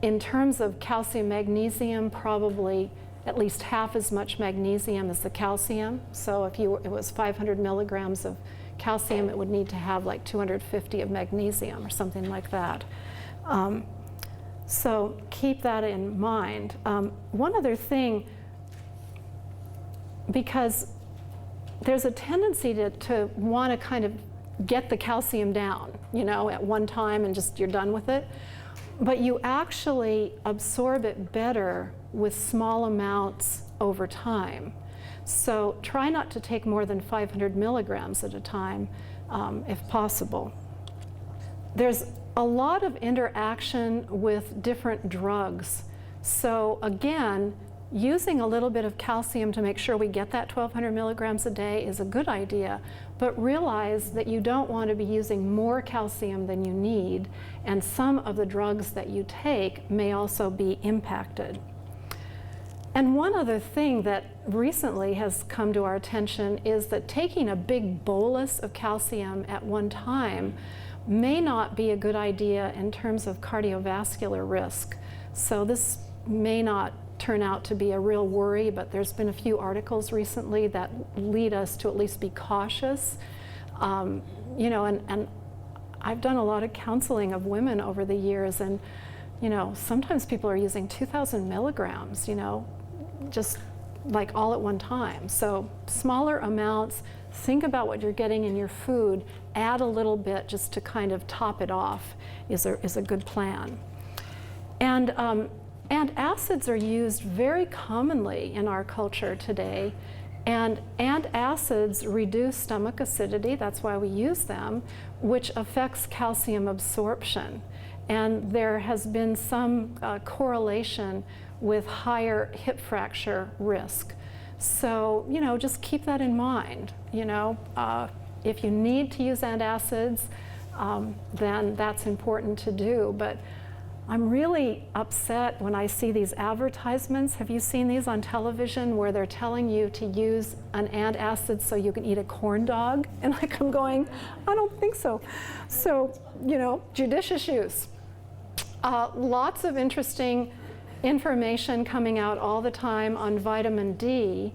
In terms of calcium magnesium, probably at least half as much magnesium as the calcium. So if it was 500 milligrams of calcium, it would need to have like 250 of magnesium or something like that. So keep that in mind. One other thing, because there's a tendency to want to kind of get the calcium down, you know, at one time and just you're done with it. But you actually absorb it better with small amounts over time. So try not to take more than 500 milligrams at a time, if possible. There's a lot of interaction with different drugs. So again, using a little bit of calcium to make sure we get that 1,200 milligrams a day is a good idea, but realize that you don't want to be using more calcium than you need, and some of the drugs that you take may also be impacted. And one other thing that recently has come to our attention is that taking a big bolus of calcium at one time may not be a good idea in terms of cardiovascular risk. So this may not turn out to be a real worry, but there's been a few articles recently that lead us to at least be cautious. You know, and I've done a lot of counseling of women over the years, and you know, sometimes people are using 2,000 milligrams, you know, just like all at one time. So smaller amounts, think about what you're getting in your food, add a little bit just to kind of top it off is a good plan. And acids are used very commonly in our culture today, and acids reduce stomach acidity, that's why we use them, which affects calcium absorption. And there has been some correlation with higher hip fracture risk. So, you know, just keep that in mind. You know, if you need to use antacids, then that's important to do. But I'm really upset when I see these advertisements. Have you seen these on television where they're telling you to use an antacid so you can eat a corn dog? And like, I'm going, I don't think so. So, you know, judicious use. Lots of interesting information coming out all the time on vitamin D.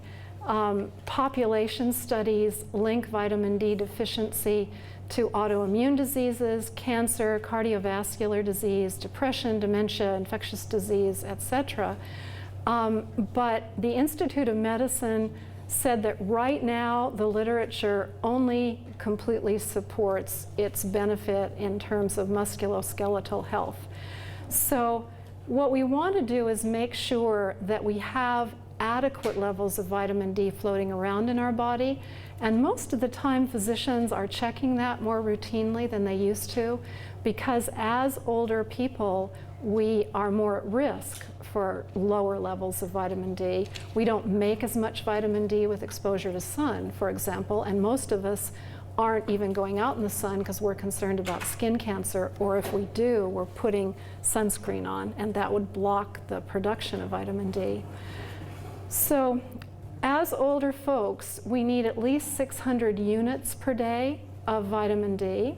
Population studies link vitamin D deficiency to autoimmune diseases, cancer, cardiovascular disease, depression, dementia, infectious disease, etc. But the Institute of Medicine said that right now the literature only completely supports its benefit in terms of musculoskeletal health. So what we want to do is make sure that we have adequate levels of vitamin D floating around in our body. And most of the time physicians are checking that more routinely than they used to, because as older people, we are more at risk for lower levels of vitamin D. We don't make as much vitamin D with exposure to sun, for example, and most of us aren't even going out in the sun because we're concerned about skin cancer, or if we do, we're putting sunscreen on, and that would block the production of vitamin D. So as older folks, we need at least 600 units per day of vitamin D.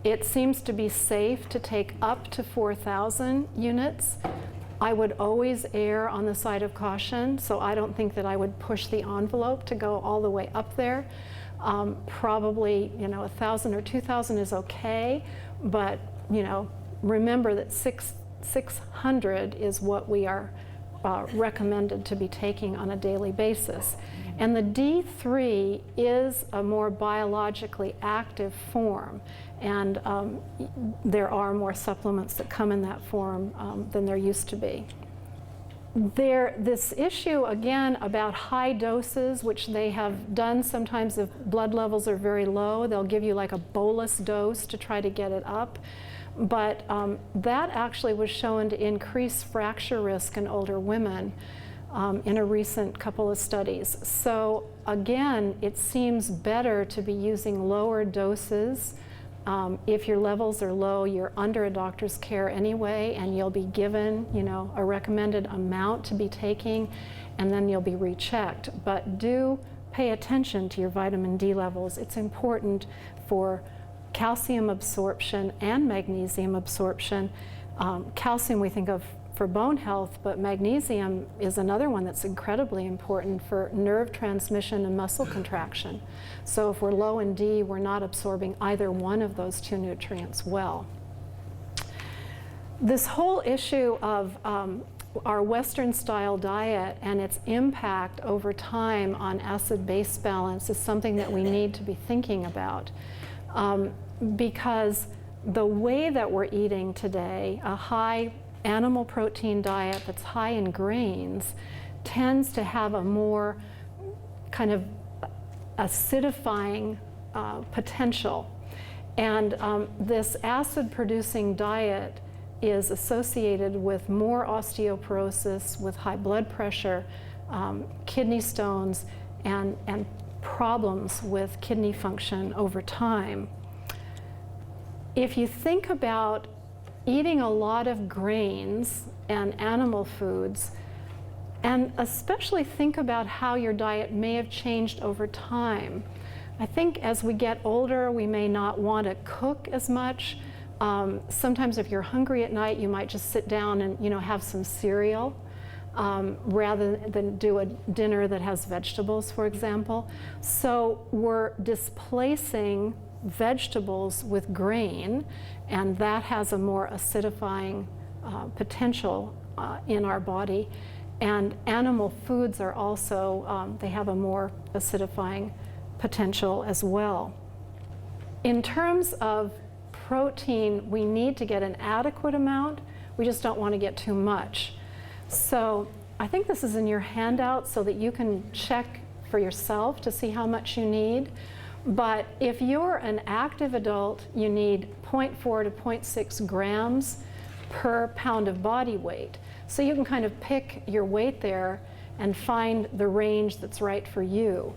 It seems to be safe to take up to 4,000 units. I would always err on the side of caution, so I don't think that I would push the envelope to go all the way up there. Probably, you know, 1,000 or 2,000 is okay, but, you know, remember that 600 is what we are recommended to be taking on a daily basis. And the D3 is a more biologically active form, and there are more supplements that come in that form than there used to be. This issue, again, about high doses, which they have done sometimes if blood levels are very low, they'll give you like a bolus dose to try to get it up. But that actually was shown to increase fracture risk in older women in a recent couple of studies. So again, it seems better to be using lower doses. If your levels are low, you're under a doctor's care anyway, and you'll be given, you know, a recommended amount to be taking, and then you'll be rechecked. But do pay attention to your vitamin D levels. It's important for calcium absorption and magnesium absorption. Calcium we think of for bone health, but magnesium is another one that's incredibly important for nerve transmission and muscle contraction. So if we're low in D, we're not absorbing either one of those two nutrients well. This whole issue of our Western style diet and its impact over time on acid-base balance is something that we need to be thinking about, because the way that we're eating today, a high animal protein diet that's high in grains, tends to have a more kind of acidifying potential. And this acid-producing diet is associated with more osteoporosis, with high blood pressure, kidney stones, and problems with kidney function over time. If you think about eating a lot of grains and animal foods, and especially think about how your diet may have changed over time. I think as we get older, we may not want to cook as much. Sometimes if you're hungry at night, you might just sit down and have some cereal rather than do a dinner that has vegetables, for example. So we're displacing vegetables with grain, and that has a more acidifying potential in our body. And animal foods are also, they have a more acidifying potential as well. In terms of protein, we need to get an adequate amount. We just don't want to get too much. So I think this is in your handout so that you can check for yourself to see how much you need. But if you're an active adult, you need 0.4 to 0.6 grams per pound of body weight. So you can kind of pick your weight there and find the range that's right for you.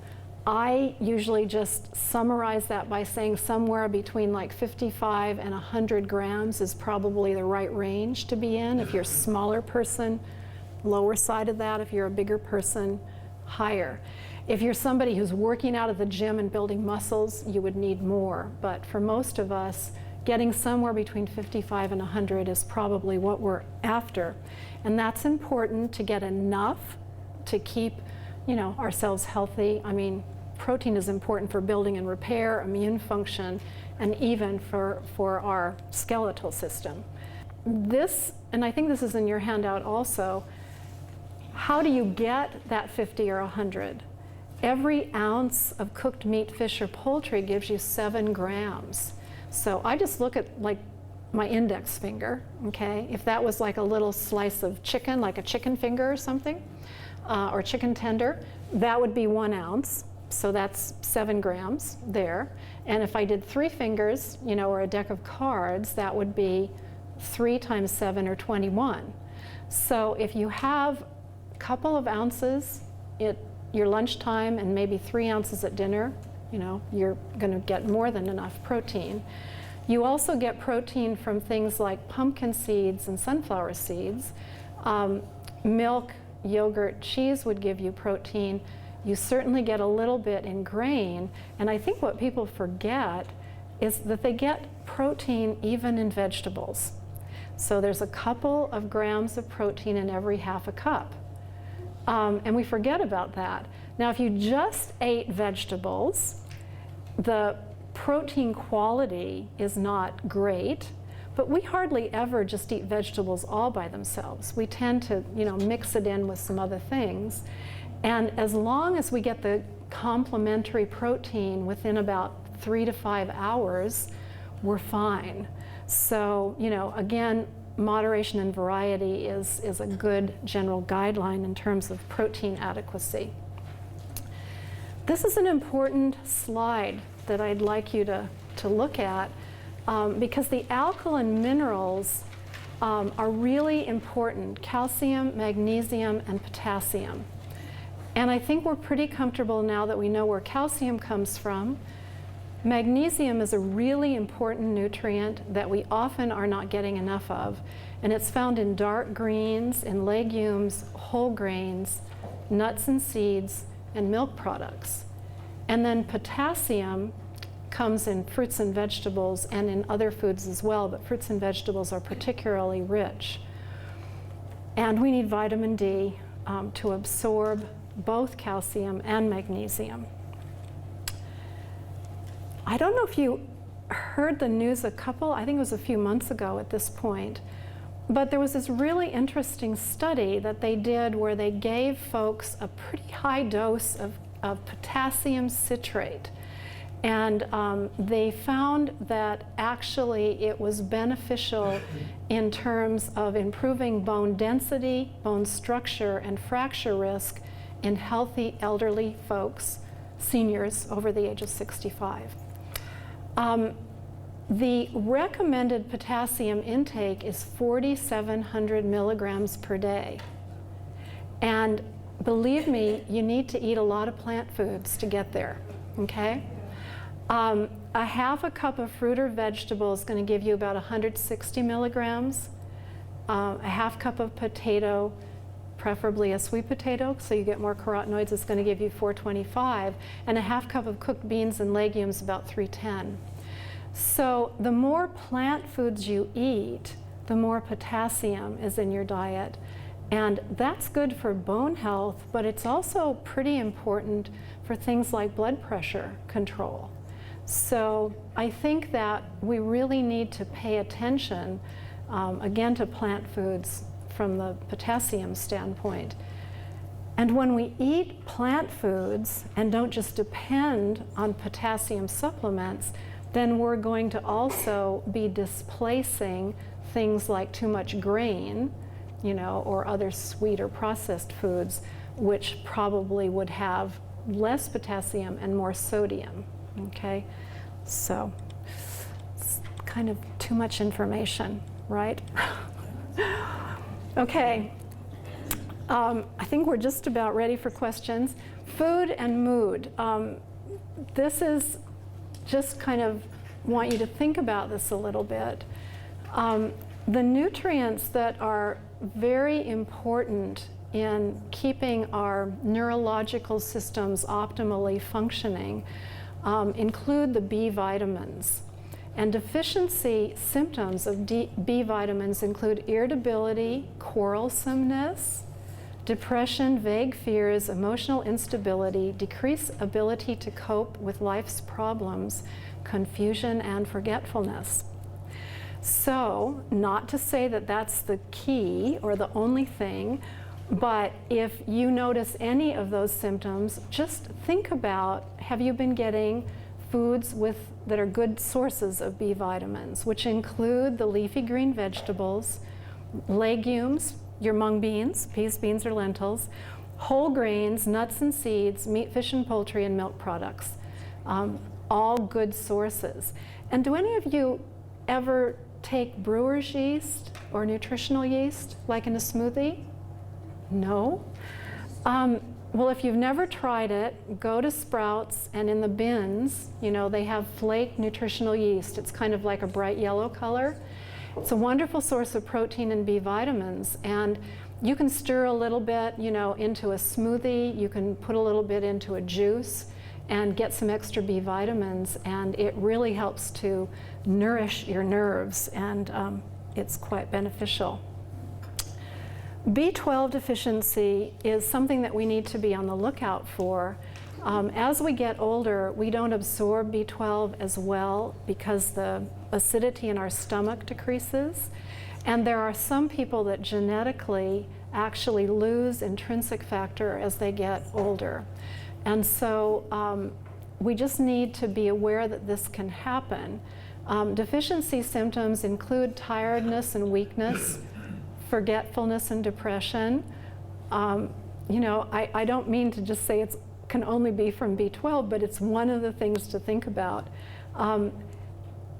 I usually just summarize that by saying somewhere between like 55 and 100 grams is probably the right range to be in. If you're a smaller person, lower side of that. If you're a bigger person, higher. If you're somebody who's working out at the gym and building muscles, you would need more. But for most of us, getting somewhere between 55 and 100 is probably what we're after. And that's important to get enough to keep, ourselves healthy. I mean, protein is important for building and repair, immune function, and even for our skeletal system. This, and I think this is in your handout also, how do you get that 50 or 100? Every ounce of cooked meat, fish, or poultry gives you 7 grams. So I just look at like my index finger, okay? If that was like a little slice of chicken, like a chicken finger or something, or chicken tender, that would be 1 ounce. So that's 7 grams there. And if I did 3 fingers, or a deck of cards, that would be 3 times 7 or 21. So if you have a couple of ounces at your lunchtime and maybe 3 ounces at dinner, you're going to get more than enough protein. You also get protein from things like pumpkin seeds and sunflower seeds. Milk, yogurt, cheese would give you protein. You certainly get a little bit in grain. And I think what people forget is that they get protein even in vegetables. So there's a couple of grams of protein in every half a cup. And we forget about that. Now, if you just ate vegetables, the protein quality is not great, but we hardly ever just eat vegetables all by themselves. We tend to, mix it in with some other things. And as long as we get the complementary protein within about 3 to 5 hours, we're fine. So, again, moderation and variety is a good general guideline in terms of protein adequacy. This is an important slide that I'd like you to look at because the alkaline minerals are really important: calcium, magnesium, and potassium. And I think we're pretty comfortable now that we know where calcium comes from. Magnesium is a really important nutrient that we often are not getting enough of, and it's found in dark greens, in legumes, whole grains, nuts and seeds, and milk products. And then potassium comes in fruits and vegetables and in other foods as well, but fruits and vegetables are particularly rich. And we need vitamin D to absorb both calcium and magnesium. I don't know if you heard the news I think it was a few months ago at this point, but there was this really interesting study that they did where they gave folks a pretty high dose of potassium citrate. And they found that actually it was beneficial in terms of improving bone density, bone structure, and fracture risk in healthy elderly folks, seniors over the age of 65. The recommended potassium intake is 4,700 milligrams per day. And believe me, you need to eat a lot of plant foods to get there, okay? A half a cup of fruit or vegetable is going to give you about 160 milligrams. A half cup of potato, preferably a sweet potato, so you get more carotenoids, is going to give you 425. And a half cup of cooked beans and legumes, about 310. So the more plant foods you eat, the more potassium is in your diet. And that's good for bone health, but it's also pretty important for things like blood pressure control. So I think that we really need to pay attention, again, to plant foods from the potassium standpoint. And when we eat plant foods and don't just depend on potassium supplements, then we're going to also be displacing things like too much grain, or other sweet or processed foods, which probably would have less potassium and more sodium, okay? So it's kind of too much information, right? Okay, I think we're just about ready for questions. Food and mood. This is just kind of want you to think about this a little bit. The nutrients that are very important in keeping our neurological systems optimally functioning include the B vitamins. And deficiency symptoms of B vitamins include irritability, quarrelsomeness, depression, vague fears, emotional instability, decreased ability to cope with life's problems, confusion, and forgetfulness. So, not to say that that's the key or the only thing, but if you notice any of those symptoms, just think about, have you been getting foods that are good sources of B vitamins, which include the leafy green vegetables, legumes, your mung beans, peas, beans, or lentils, whole grains, nuts and seeds, meat, fish, and poultry, and milk products. All good sources. And do any of you ever take brewer's yeast or nutritional yeast, like in a smoothie? No? Well, if you've never tried it, go to Sprouts, and in the bins, they have flake nutritional yeast. It's kind of like a bright yellow color. It's a wonderful source of protein and B vitamins, and you can stir a little bit, into a smoothie. You can put a little bit into a juice and get some extra B vitamins, and it really helps to nourish your nerves, and it's quite beneficial. B12 deficiency is something that we need to be on the lookout for. As we get older, we don't absorb B12 as well because the acidity in our stomach decreases. And there are some people that genetically actually lose intrinsic factor as they get older. And so we just need to be aware that this can happen. Deficiency symptoms include tiredness and weakness, forgetfulness and depression. I don't mean to just say it can only be from B12, but it's one of the things to think about.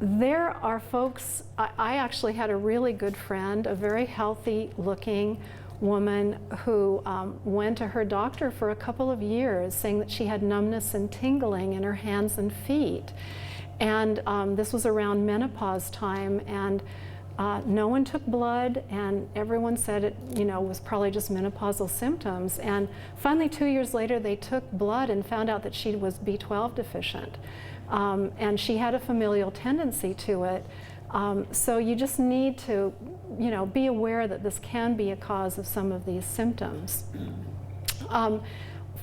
There are folks, I actually had a really good friend, a very healthy looking woman who went to her doctor for a couple of years saying that she had numbness and tingling in her hands and feet. And this was around menopause time, and no one took blood, and everyone said it was probably just menopausal symptoms. And finally 2 years later they took blood and found out that she was B12 deficient. And she had a familial tendency to it, So you just need to, be aware that this can be a cause of some of these symptoms.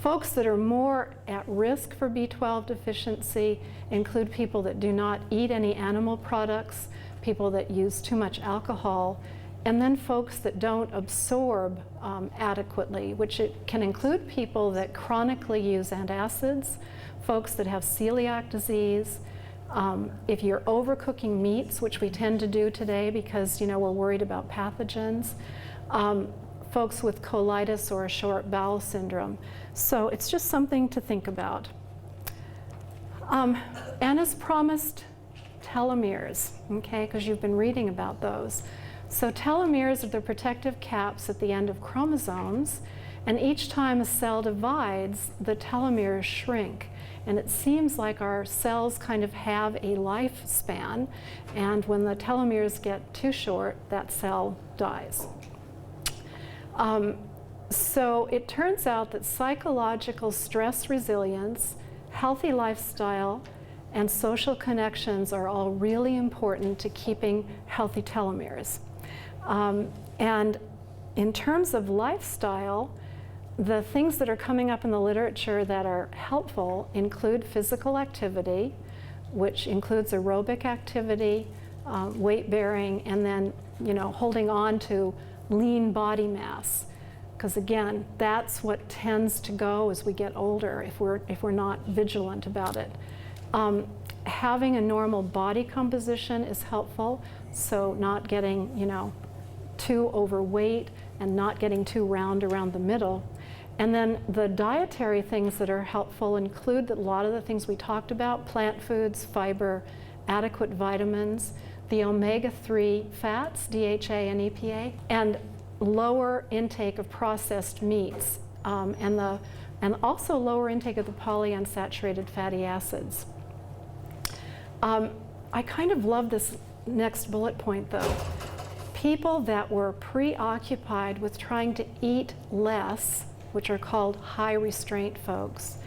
Folks that are more at risk for B12 deficiency include people that do not eat any animal products, people that use too much alcohol, and then folks that don't absorb adequately, which it can include people that chronically use antacids, folks that have celiac disease, if you're overcooking meats, which we tend to do today because we're worried about pathogens, folks with colitis or a short bowel syndrome. So it's just something to think about. And as promised, telomeres, okay, because you've been reading about those. So telomeres are the protective caps at the end of chromosomes, and each time a cell divides, the telomeres shrink. And it seems like our cells kind of have a lifespan, and when the telomeres get too short, that cell dies. So it turns out that psychological stress resilience, healthy lifestyle, and social connections are all really important to keeping healthy telomeres. And in terms of lifestyle, the things that are coming up in the literature that are helpful include physical activity, which includes aerobic activity, weight bearing, and then holding on to lean body mass. Because again, that's what tends to go as we get older if we're not vigilant about it. Having a normal body composition is helpful, so not getting too overweight and not getting too round around the middle. And then the dietary things that are helpful include a lot of the things we talked about: plant foods, fiber, adequate vitamins, the omega-3 fats, DHA and EPA, and lower intake of processed meats, and also lower intake of the polyunsaturated fatty acids. I kind of love this next bullet point though. People that were preoccupied with trying to eat less, which are called high restraint folks,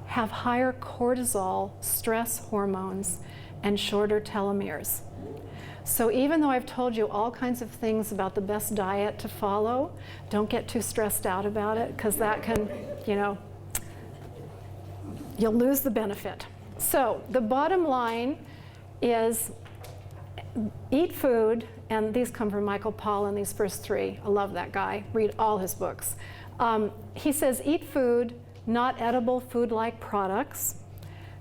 have higher cortisol, stress hormones, and shorter telomeres. So even though I've told you all kinds of things about the best diet to follow, don't get too stressed out about it, because that can, you'll lose the benefit. So the bottom line is eat food, and these come from Michael Pollan, these first three. I love that guy. Read all his books. He says eat food, not edible food-like products,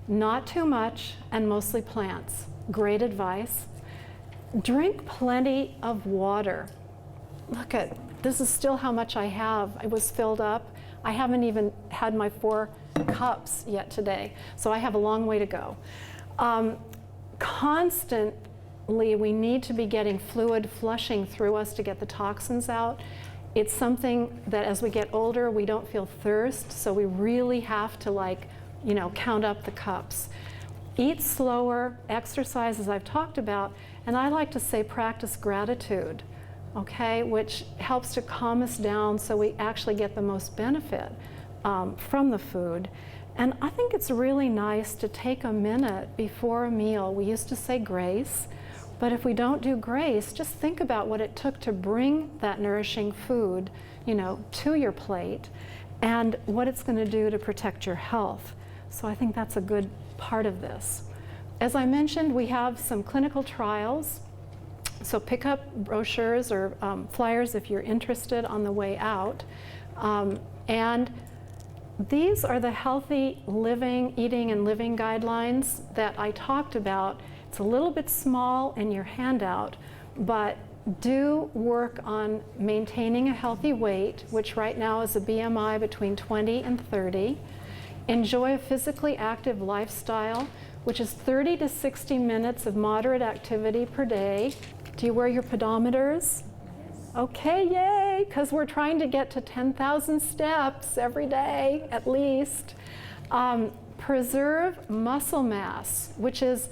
not too much, and mostly plants. Great advice. Drink plenty of water. Look at, this is still how much I have. It was filled up. I haven't even had my 4 cups yet today, so I have a long way to go. Constantly, we need to be getting fluid flushing through us to get the toxins out. It's something that as we get older, we don't feel thirst, so we really have to count up the cups. Eat slower, exercise as I've talked about, and I like to say practice gratitude, okay, which helps to calm us down so we actually get the most benefit from the food. And I think it's really nice to take a minute before a meal. We used to say grace, but if we don't do grace, just think about what it took to bring that nourishing food, to your plate, and what it's going to do to protect your health. So I think that's a good part of this. As I mentioned, we have some clinical trials. So pick up brochures or flyers if you're interested on the way out. And these are the healthy living, eating and living guidelines that I talked about. It's a little bit small in your handout, but do work on maintaining a healthy weight, which right now is a BMI between 20 and 30. Enjoy a physically active lifestyle, which is 30 to 60 minutes of moderate activity per day. Do you wear your pedometers? Okay, yay, because we're trying to get to 10,000 steps every day, at least. Preserve muscle mass, which is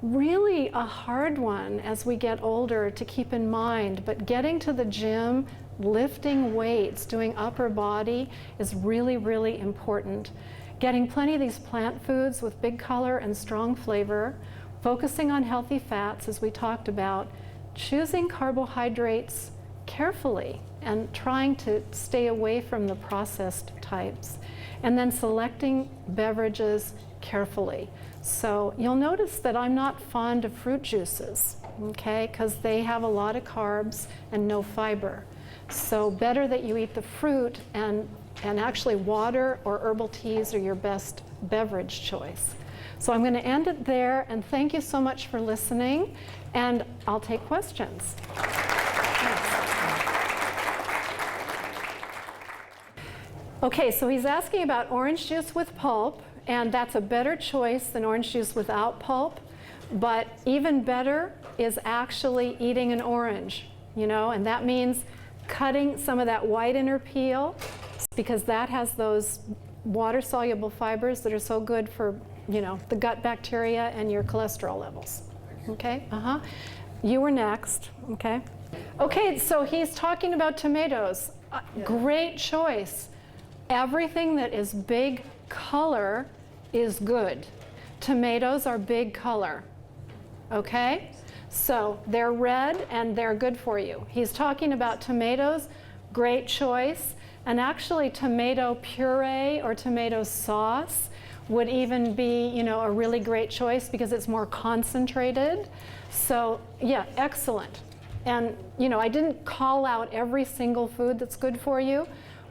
really a hard one as we get older to keep in mind, but getting to the gym, lifting weights, doing upper body is really, really important. Getting plenty of these plant foods with big color and strong flavor, focusing on healthy fats, as we talked about, choosing carbohydrates carefully and trying to stay away from the processed types, and then selecting beverages carefully. So you'll notice that I'm not fond of fruit juices, okay, because they have a lot of carbs and no fiber. So better that you eat the fruit, and actually water or herbal teas are your best beverage choice. So I'm going to end it there, and thank you so much for listening, and I'll take questions. Okay, so he's asking about orange juice with pulp, and that's a better choice than orange juice without pulp, but even better is actually eating an orange, you know, and that means cutting some of that white inner peel, because that has those water-soluble fibers that are so good for, you know, the gut bacteria and your cholesterol levels. Okay? You were next. Okay? Okay, so he's talking about tomatoes. Great choice. Everything that is big color is good. Tomatoes are big color. Okay? So they're red and they're good for you. He's talking about tomatoes. Great choice. And actually, tomato puree or tomato sauce would even be, you know, a really great choice because it's more concentrated. So yeah, excellent. And you know, I didn't call out every single food that's good for you,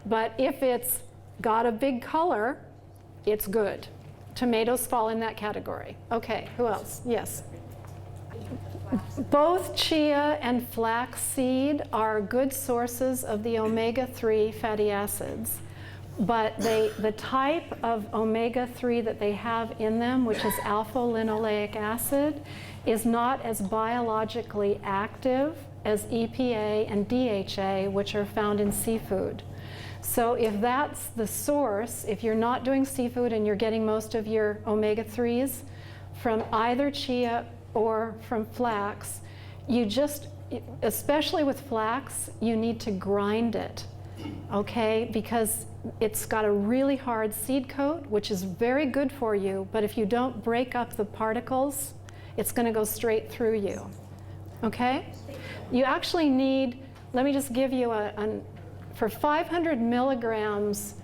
but if it's got a big color, it's good. Tomatoes fall in that category. Okay, who else? Yes. Both chia and flaxseed are good sources of the omega-3 fatty acids, but the type of omega-3 that they have in them, which is alpha-linoleic acid, is not as biologically active as EPA and DHA, which are found in seafood. So if that's the source, if you're not doing seafood and you're getting most of your omega-3s from either chia or from flax, you just, especially with flax, you need to grind it, okay? Because it's got a really hard seed coat, which is very good for you, but if you don't break up the particles, it's going to go straight through you, okay? You actually need, let me just give you for 500 milligrams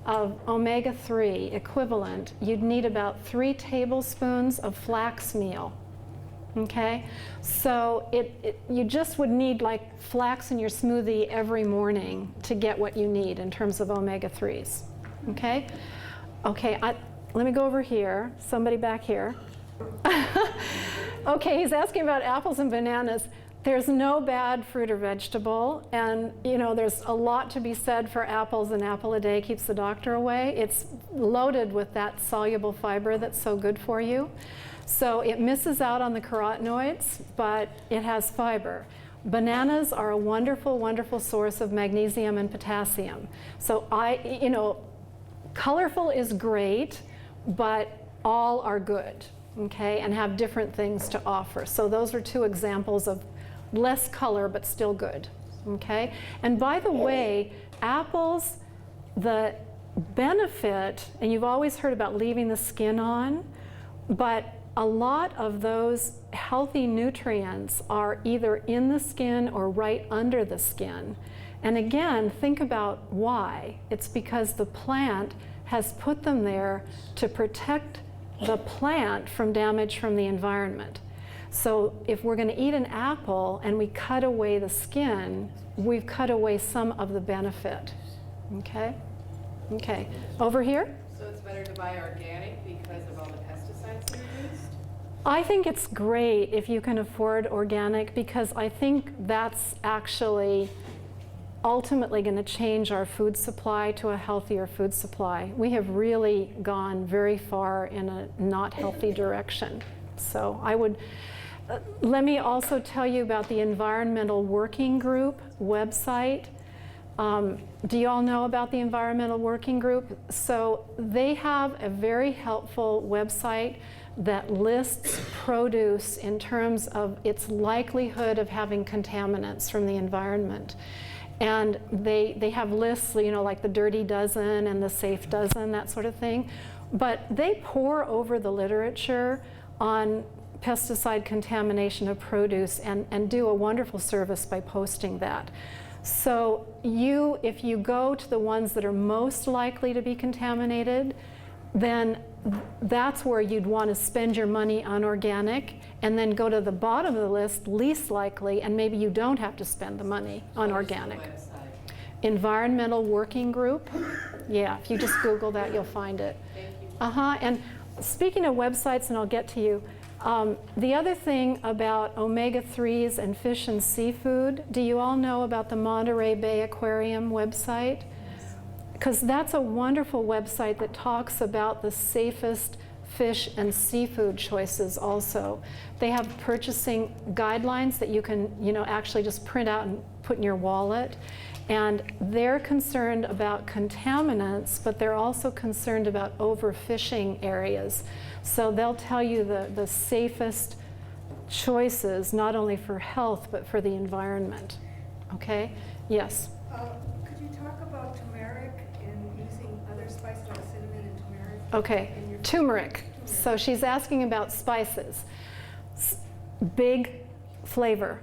of omega-3 equivalent, you'd need about 3 tablespoons of flax meal. Okay, so you just would need like flax in your smoothie every morning to get what you need in terms of omega-3s. Okay, okay. Let me go over here. Somebody back here. Okay, he's asking about apples and bananas. There's no bad fruit or vegetable, and you know there's a lot to be said for apples. An apple a day keeps the doctor away. It's loaded with that soluble fiber that's so good for you. So it misses out on the carotenoids, but it has fiber. Bananas are a wonderful, wonderful source of magnesium and potassium. So you know, colorful is great, but all are good, okay, and have different things to offer. So those are 2 examples of less color, but still good, okay? And by the way, apples, the benefit, and you've always heard about leaving the skin on, but a lot of those healthy nutrients are either in the skin or right under the skin. And again, think about why. It's because the plant has put them there to protect the plant from damage from the environment. So if we're going to eat an apple and we cut away the skin, we've cut away some of the benefit. Okay? Okay. Over here? So it's better to buy organic because of all the pesticides that are used? I think it's great if you can afford organic, because I think that's actually ultimately going to change our food supply to a healthier food supply. We have really gone very far in a not healthy direction. So I would, let me also tell you about the Environmental Working Group website. Do you all know about the Environmental Working Group? So they have a very helpful website that lists produce in terms of its likelihood of having contaminants from the environment. And they have lists, you know, like the Dirty Dozen and the Safe Dozen, that sort of thing. But they pore over the literature on pesticide contamination of produce and do a wonderful service by posting that. So if you go to the ones that are most likely to be contaminated, then that's where you'd want to spend your money on organic, and then go to the bottom of the list, least likely, and maybe you don't have to spend the money on organic. Environmental Working Group. Yeah, if you just Google that, you'll find it. And speaking of websites, and I'll get to you, the other thing about omega-3s and fish and seafood, do you all know about the Monterey Bay Aquarium website? Because that's a wonderful website that talks about the safest fish and seafood choices also. They have purchasing guidelines that you can, actually just print out and put in your wallet. And they're concerned about contaminants, but they're also concerned about overfishing areas. So they'll tell you the safest choices, not only for health, but for the environment. Okay? Yes? Could you talk about turmeric and using other spices like cinnamon and turmeric? Okay, turmeric. So she's asking about spices. Big flavor.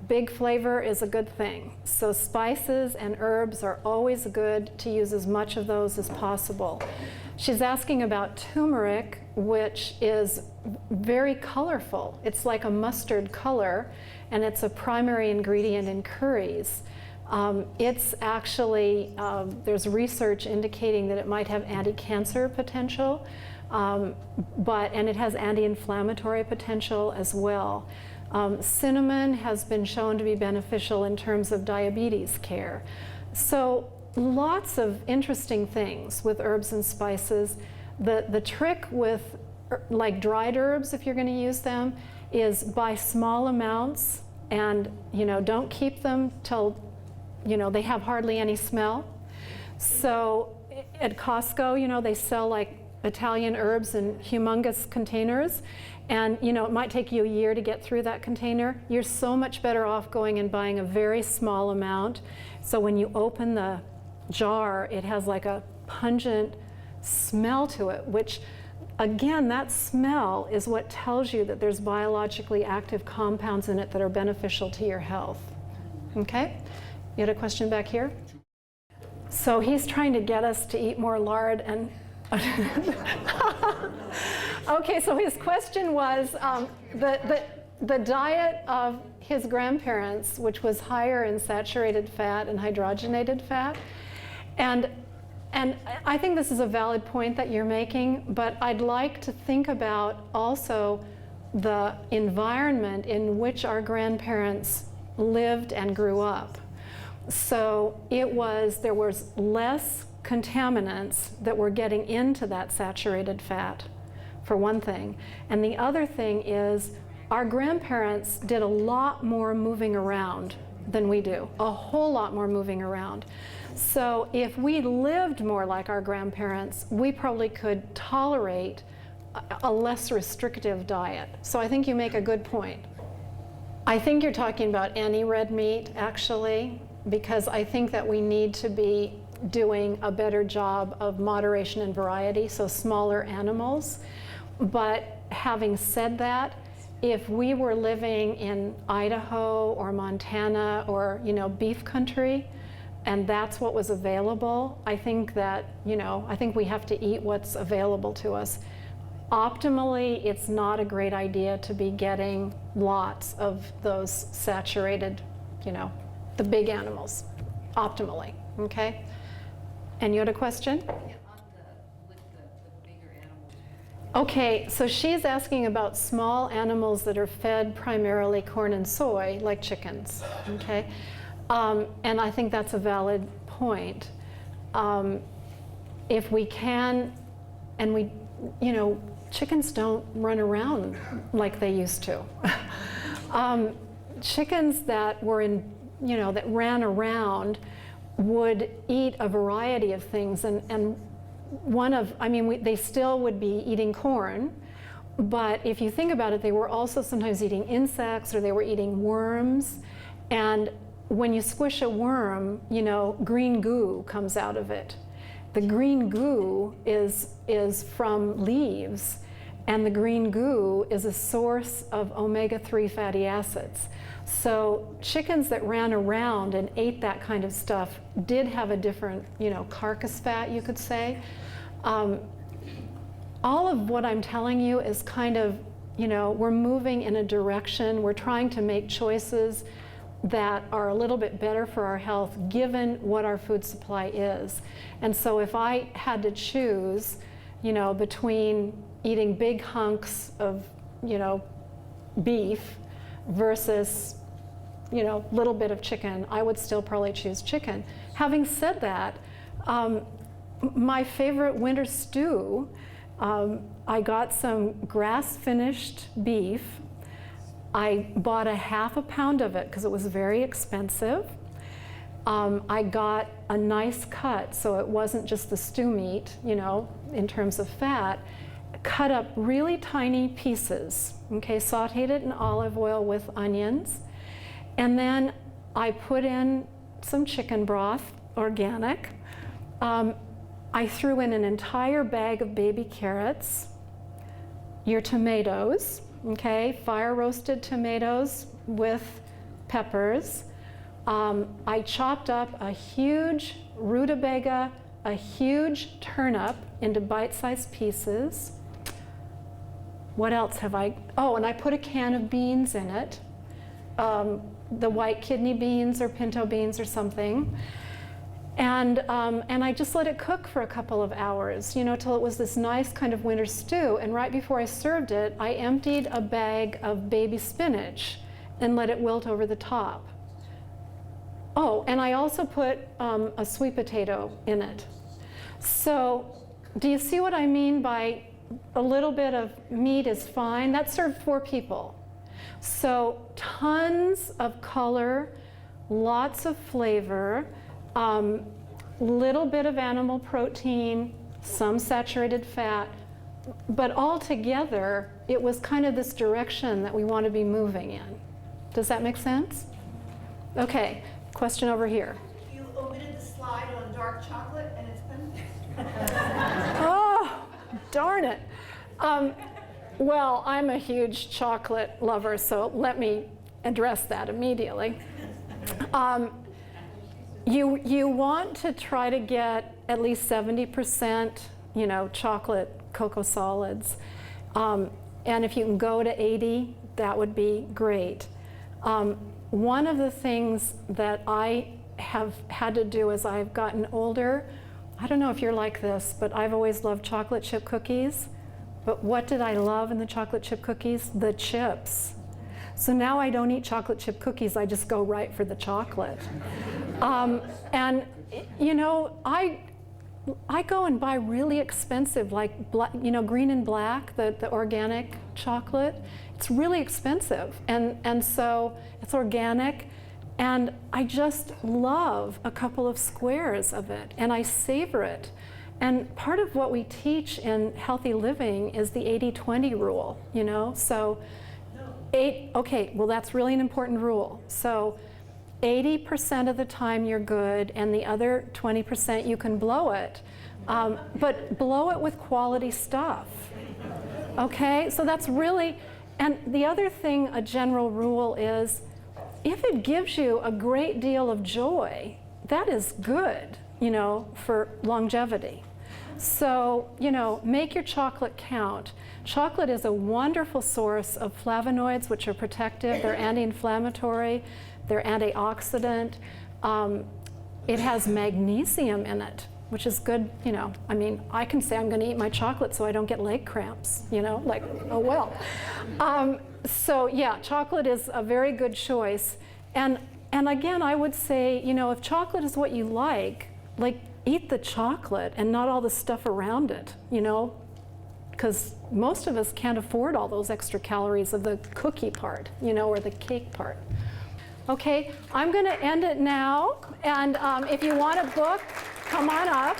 Big flavor is a good thing. So spices and herbs are always good to use as much of those as possible. She's asking about turmeric, which is very colorful. It's like a mustard color, and it's a primary ingredient in curries. It's actually, there's research indicating that it might have anti-cancer potential, and it has anti-inflammatory potential as well. Cinnamon has been shown to be beneficial in terms of diabetes care. So lots of interesting things with herbs and spices. The trick with like dried herbs, if you're going to use them, is buy small amounts and don't keep them till they have hardly any smell. So at Costco, they sell like Italian herbs in humongous containers. And it might take you a year to get through that container. You're so much better off going and buying a very small amount. So when you open the jar, it has like a pungent smell to it, which again, that smell is what tells you that there's biologically active compounds in it that are beneficial to your health. Okay? You had a question back here? So he's trying to get us to eat more lard and okay, so his question was the diet of his grandparents, which was higher in saturated fat and hydrogenated fat. And I think this is a valid point that you're making, but I'd like to think about also the environment in which our grandparents lived and grew up. So there was less contaminants that were getting into that saturated fat, for one thing. And the other thing is our grandparents did a lot more moving around than we do, a whole lot more moving around. So if we lived more like our grandparents, we probably could tolerate a less restrictive diet. So I think you make a good point. I think you're talking about any red meat, actually, because I think that we need to be doing a better job of moderation and variety, so smaller animals. But having said that, if we were living in Idaho or Montana or beef country, and that's what was available, I think that I think we have to eat what's available to us. Optimally, it's not a great idea to be getting lots of those saturated, the big animals, optimally. Okay. And you had a question? Yeah, with the bigger animals. Okay, so she's asking about small animals that are fed primarily corn and soy, like chickens, okay? And I think that's a valid point. If we can, and we, chickens don't run around like they used to. Chickens that were that ran around would eat a variety of things, and they still would be eating corn, but if you think about it, they were also sometimes eating insects or they were eating worms. And when you squish a worm, green goo comes out of it. The green goo is from leaves, And the green goo is a source of omega-3 fatty acids. So chickens that ran around and ate that kind of stuff did have a different, carcass fat, you could say. All of what I'm telling you is kind of, we're moving in a direction. We're trying to make choices that are a little bit better for our health given what our food supply is. And so if I had to choose, between eating big hunks of, beef versus, little bit of chicken, I would still probably choose chicken. Having said that, my favorite winter stew, I got some grass-finished beef. I bought a half a pound of it because it was very expensive. I got a nice cut, so it wasn't just the stew meat, in terms of fat. Cut up really tiny pieces, okay, sauteed it in olive oil with onions. And then I put in some chicken broth, organic. I threw in an entire bag of baby carrots, your tomatoes, okay, fire roasted tomatoes with peppers. I chopped up a huge rutabaga, a huge turnip into bite-sized pieces. What else have I? Oh, and I put a can of beans in it, the white kidney beans or pinto beans or something. And I just let it cook for a couple of hours, till it was this nice kind of winter stew. And right before I served it, I emptied a bag of baby spinach and let it wilt over the top. Oh, and I also put a sweet potato in it. So do you see what I mean by a little bit of meat is fine? That served 4 people. So tons of color, lots of flavor, little bit of animal protein, some saturated fat, but all together, it was kind of this direction that we want to be moving in. Does that make sense? Okay, question over here. You omitted the slide on dark chocolate, and it's been... Oh, darn it. Well, I'm a huge chocolate lover, so let me address that immediately. You want to try to get at least 70%, chocolate cocoa solids. And if you can go to 80, that would be great. One of the things that I have had to do as I've gotten older, I don't know if you're like this, but I've always loved chocolate chip cookies. But what did I love in the chocolate chip cookies? The chips. So now I don't eat chocolate chip cookies, I just go right for the chocolate. And I go and buy really expensive, like green and black, the organic chocolate. It's really expensive, and so it's organic, and I just love a couple of squares of it, and I savor it. And part of what we teach in healthy living is the 80-20 rule, so okay, well that's really an important rule. So 80% of the time you're good, and the other 20% you can blow it, but blow it with quality stuff, okay? So that's really, and the other thing, a general rule is, if it gives you a great deal of joy, that is good, for longevity. So, make your chocolate count. Chocolate is a wonderful source of flavonoids, which are protective, they're anti-inflammatory, they're antioxidant. It has magnesium in it, which is good, I can say I'm gonna eat my chocolate so I don't get leg cramps, like, oh well. So yeah, chocolate is a very good choice. And again, I would say, if chocolate is what you like, eat the chocolate and not all the stuff around it, because most of us can't afford all those extra calories of the cookie part, or the cake part. Okay, I'm going to end it now, and if you want a book, come on up.